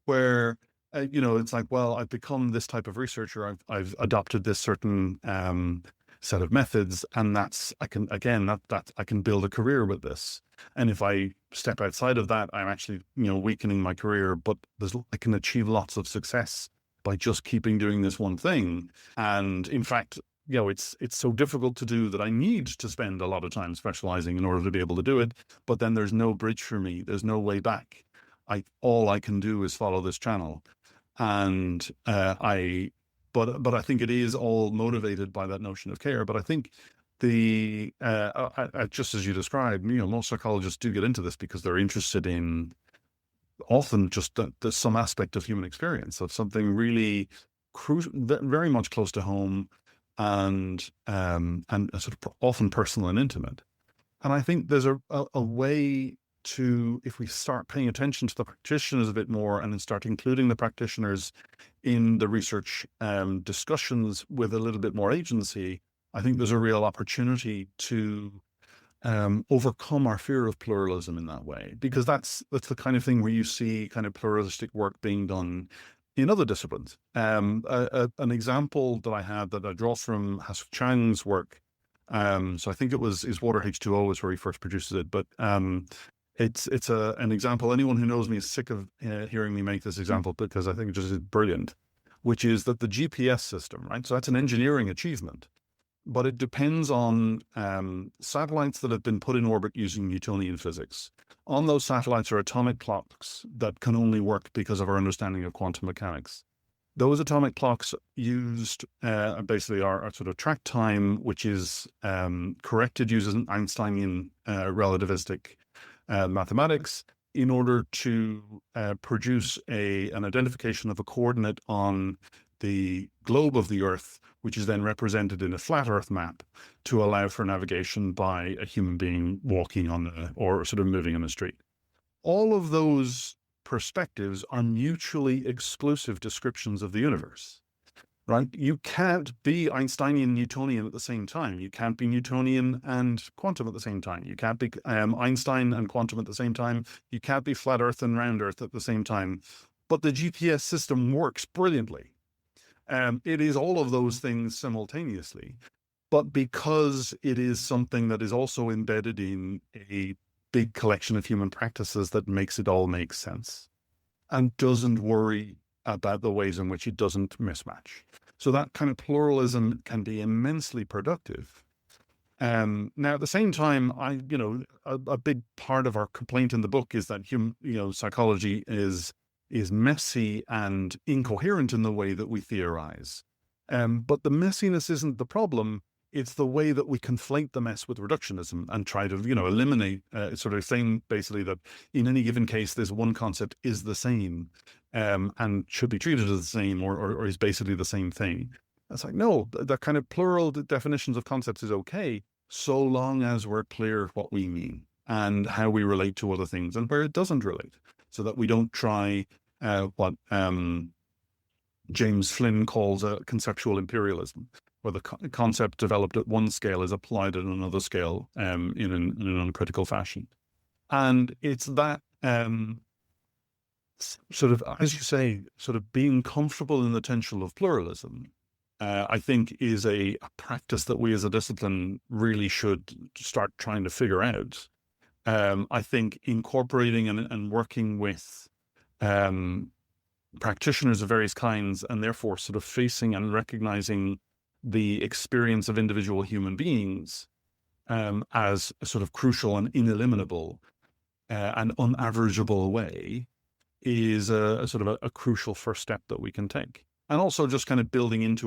where it's like, well, I've become this type of researcher. I've adopted this certain set of methods, and I can build a career with this. And if I step outside of that, I'm actually weakening my career. But I can achieve lots of success by just keeping doing this one thing. And in fact, it's so difficult to do that I need to spend a lot of time specializing in order to be able to do it. But then there's no bridge for me. There's no way back. All I can do is follow this channel. And but I think it is all motivated by that notion of care. But I think just as you described, most psychologists do get into this because they're interested in often just some aspect of human experience, of something really crucial, very much close to home, and sort of often personal and intimate. And I think there's a way to, if we start paying attention to the practitioners a bit more and then start including the practitioners in the research discussions with a little bit more agency, I think there's a real opportunity to overcome our fear of pluralism in that way, because that's the kind of thing where you see kind of pluralistic work being done in other disciplines. An example that I had that I draw from Hasuk Chang's work, so I think it was Is Water H2O is where he first produces it, but it's an example. Anyone who knows me is sick of hearing me make this example because I think it just is brilliant, which is that the GPS system, right? So that's an engineering achievement, but it depends on satellites that have been put in orbit using Newtonian physics. On those satellites are atomic clocks that can only work because of our understanding of quantum mechanics. Those atomic clocks used basically are sort of track time, which is corrected using Einsteinian relativistic mathematics in order to produce an identification of a coordinate on the globe of the Earth, which is then represented in a flat Earth map to allow for navigation by a human being walking or sort of moving on a street. All of those perspectives are mutually exclusive descriptions of the universe, right? You can't be Einsteinian Newtonian at the same time. You can't be Newtonian and quantum at the same time. You can't be Einstein and quantum at the same time. You can't be flat Earth and round Earth at the same time. But the GPS system works brilliantly. It is all of those things simultaneously, but because it is something that is also embedded in a big collection of human practices that makes it all make sense and doesn't worry about the ways in which it doesn't mismatch. So that kind of pluralism can be immensely productive. Now, at the same time, a big part of our complaint in the book is that psychology is messy and incoherent in the way that we theorize. But the messiness isn't the problem. It's the way that we conflate the mess with reductionism and try to, eliminate, sort of saying basically that in any given case, this one concept is the same and should be treated as the same or is basically the same thing. It's like, no, that kind of plural definitions of concepts is okay, so long as we're clear what we mean and how we relate to other things and where it doesn't relate, so that we don't try what James Flynn calls a conceptual imperialism, where the concept developed at one scale is applied at another scale in an uncritical fashion. And it's that sort of, as you say, sort of being comfortable in the tension of pluralism, I think is a practice that we as a discipline really should start trying to figure out. I think incorporating and working with practitioners of various kinds, and therefore sort of facing and recognizing the experience of individual human beings as a sort of crucial and ineliminable and unaverageable way is a sort of a crucial first step that we can take. And also just kind of building into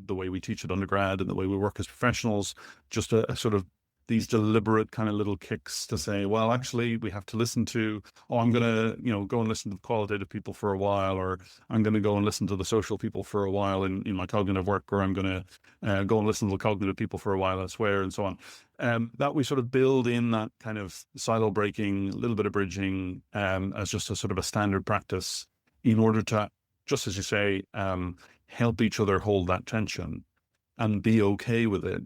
the way we teach at undergrad and the way we work as professionals, just a sort of these deliberate kind of little kicks to say, well, actually, we have to listen to, I'm going to, go and listen to the qualitative people for a while, or I'm going to go and listen to the social people for a while in my cognitive work, or I'm going to go and listen to the cognitive people for a while elsewhere, and so on. That we sort of build in that kind of silo breaking, a little bit of bridging as just a sort of a standard practice in order to, just as you say, help each other hold that tension and be okay with it.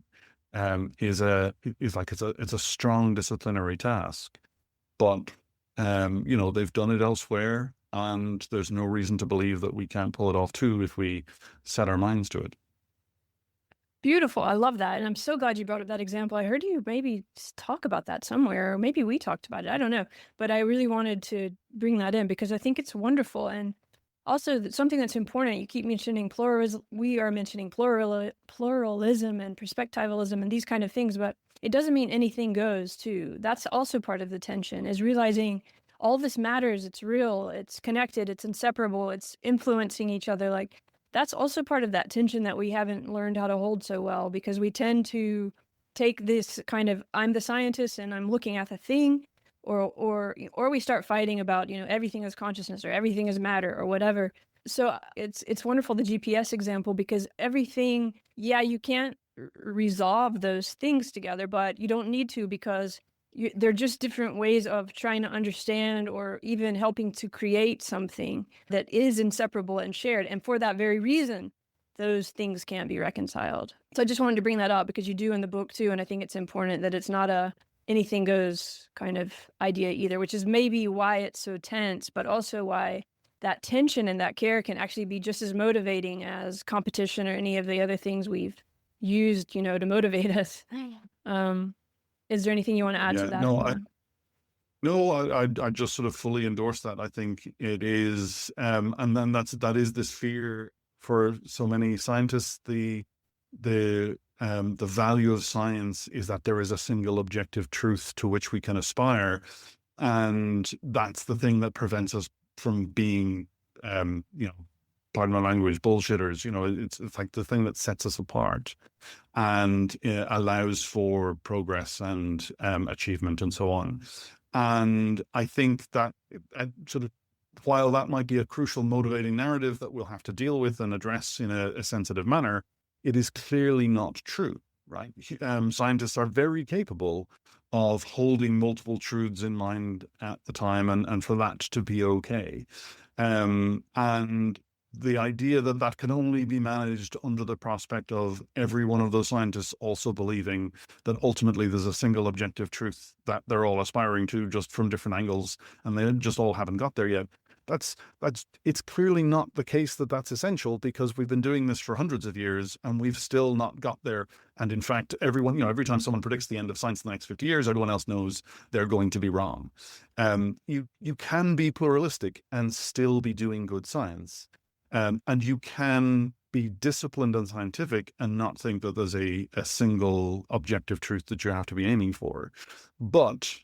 It's a strong disciplinary task, but they've done it elsewhere, and there's no reason to believe that we can't pull it off too if we set our minds to it. Beautiful. I love that. And I'm so glad you brought up that example. I heard you maybe talk about that somewhere, or maybe we talked about it. I don't know. But I really wanted to bring that in because I think it's wonderful. And Also, something that's important, you keep mentioning pluralism. We are mentioning pluralism and perspectivalism and these kind of things, but it doesn't mean anything goes too. That's also part of the tension, is realizing all this matters. It's real. It's connected. It's inseparable. It's influencing each other. Like, that's also part of that tension that we haven't learned how to hold so well, because we tend to take this kind of, I'm the scientist and I'm looking at the thing, or we start fighting about, everything is consciousness or everything is matter or whatever. So it's wonderful, the GPS example, because everything, you can't resolve those things together, but you don't need to, because they're just different ways of trying to understand or even helping to create something that is inseparable and shared. And for that very reason, those things can't be reconciled. So I just wanted to bring that up, because you do in the book too, and I think it's important that it's not a anything goes kind of idea either, which is maybe why it's so tense, but also why that tension and that care can actually be just as motivating as competition or any of the other things we've used, to motivate us. Is there anything you want to add to that? I just sort of fully endorse that. I think it is, and then that is this fear for so many scientists. The value of science is that there is a single objective truth to which we can aspire, and that's the thing that prevents us from being, pardon my language, bullshitters. It's like the thing that sets us apart and allows for progress and achievement and so on. And I think that sort of, while that might be a crucial motivating narrative that we'll have to deal with and address in a sensitive manner, it is clearly not true, right? Scientists are very capable of holding multiple truths in mind at the time, and for that to be okay. And the idea that that can only be managed under the prospect of every one of those scientists also believing that ultimately there's a single objective truth that they're all aspiring to, just from different angles, and they just all haven't got there yet. It's clearly not the case that that's essential, because we've been doing this for hundreds of years and we've still not got there. And in fact, everyone, every time someone predicts the end of science in the next 50 years, everyone else knows they're going to be wrong. You can be pluralistic and still be doing good science. And you can be disciplined and scientific and not think that there's a single objective truth that you have to be aiming for. But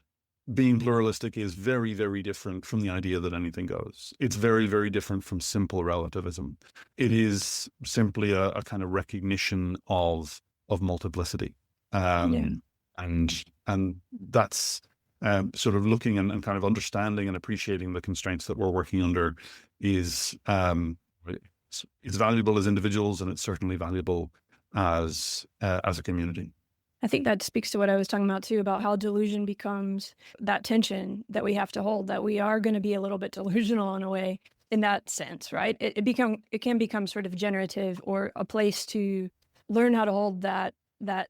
being pluralistic is very, very different from the idea that anything goes. It's very, very different from simple relativism. It is simply a kind of recognition of multiplicity. And that's sort of looking and kind of understanding and appreciating the constraints that we're working under is it's valuable as individuals, and it's certainly valuable as a community. I think that speaks to what I was talking about too, about how delusion becomes that tension that we have to hold, that we are going to be a little bit delusional in a way, in that sense, right? It can become sort of generative, or a place to learn how to hold that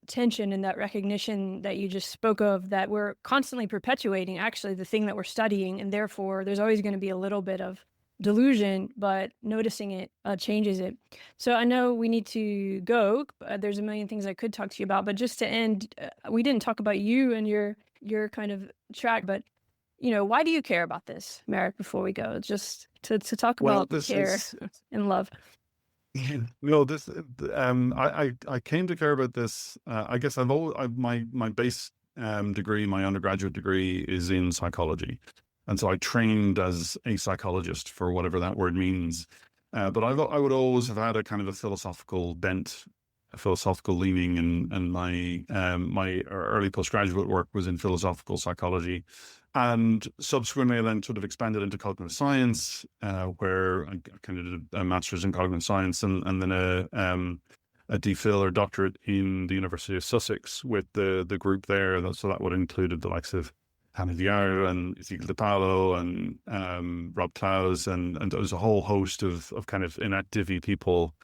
tension and that recognition that you just spoke of, that we're constantly perpetuating actually the thing that we're studying, and therefore there's always going to be a little bit of delusion, but noticing it changes it. So I know we need to go. There's a million things I could talk to you about, but just to end, we didn't talk about you and your kind of track, but why do you care about this, Marek, before we go? Just to talk about care and love. I came to care about this. I guess my base degree, my undergraduate degree, is in psychology. And so I trained as a psychologist, for whatever that word means. But I would always have had a kind of a philosophical bent, a philosophical leaning, and my early postgraduate work was in philosophical psychology. And subsequently, I then sort of expanded into cognitive science, where I kind of did a master's in cognitive science, and then a DPhil or doctorate in the University of Sussex with the group there. So that would include the likes of Hannah Diarra and Ezekiel DePaulo and Rob Klaus, and there was a whole host of kind of enactive people,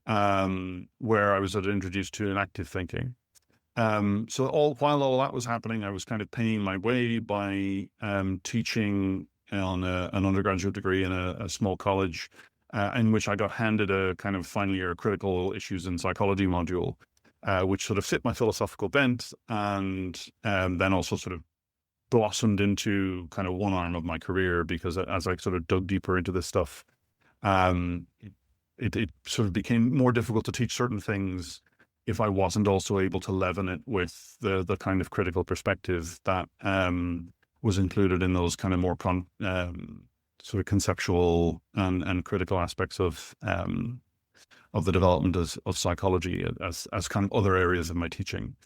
where I was sort of introduced to enactive thinking. So while all that was happening, I was kind of paying my way by teaching on an undergraduate degree in a small college, in which I got handed a kind of final year critical issues in psychology module, which sort of fit my philosophical bent, and then also sort of blossomed into kind of one arm of my career, because as I sort of dug deeper into this stuff, It sort of became more difficult to teach certain things if I wasn't also able to leaven it with the kind of critical perspective that was included in those kind of more sort of conceptual and critical aspects of the development of psychology as kind of other areas of my teaching.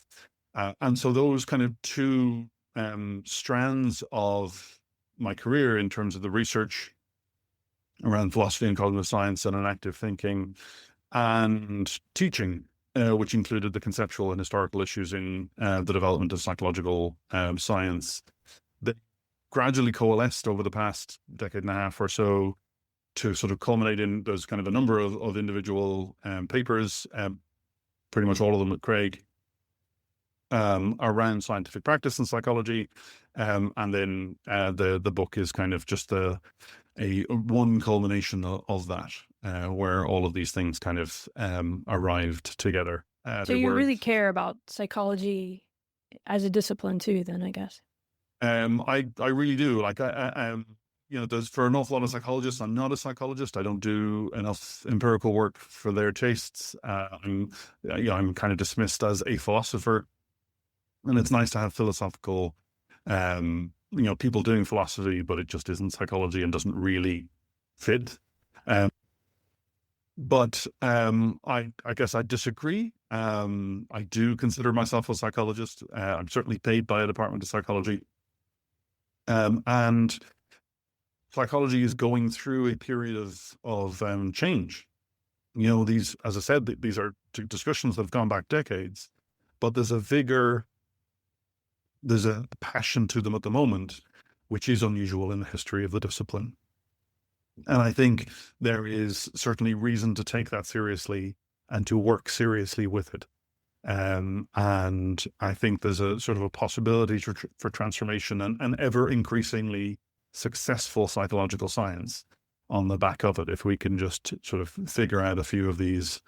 And so those kind of two strands of my career in terms of the research around philosophy and cognitive science and enactive thinking and teaching, which included the conceptual and historical issues in the development of psychological science, that gradually coalesced over the past decade and a half or so to sort of culminate in there's kind of a number of individual papers, pretty much all of them with Craig, around scientific practice and psychology. And then the book is kind of just one culmination of that, where all of these things kind of arrived together. So you really care about psychology as a discipline too, then, I guess. I really do. Like, there's for an awful lot of psychologists, I'm not a psychologist. I don't do enough empirical work for their tastes. I'm kind of dismissed as a philosopher, and it's nice to have philosophical, people doing philosophy, but it just isn't psychology and doesn't really fit. But I guess I disagree. I do consider myself a psychologist. I'm certainly paid by a department of psychology. And psychology is going through a period of change. These, as I said, these are discussions that have gone back decades, but there's a vigor, there's a passion to them at the moment, which is unusual in the history of the discipline. And I think there is certainly reason to take that seriously and to work seriously with it. And I think there's a sort of a possibility for transformation and ever increasingly successful psychological science on the back of it, if we can just sort of figure out a few of these,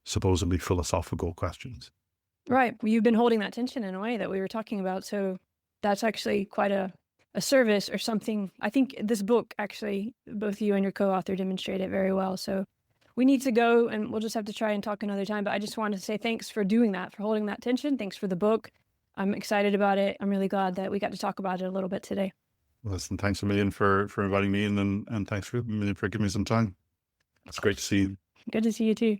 supposedly philosophical questions. Right. Well, you've been holding that tension in a way that we were talking about. So that's actually quite a service or something. I think this book, actually, both you and your co-author demonstrate it very well. So we need to go, and we'll just have to try and talk another time. But I just wanted to say thanks for doing that, for holding that tension. Thanks for the book. I'm excited about it. I'm really glad that we got to talk about it a little bit today. Listen, thanks a million for inviting me in, and thanks for giving me some time. It's great to see you. Good to see you too.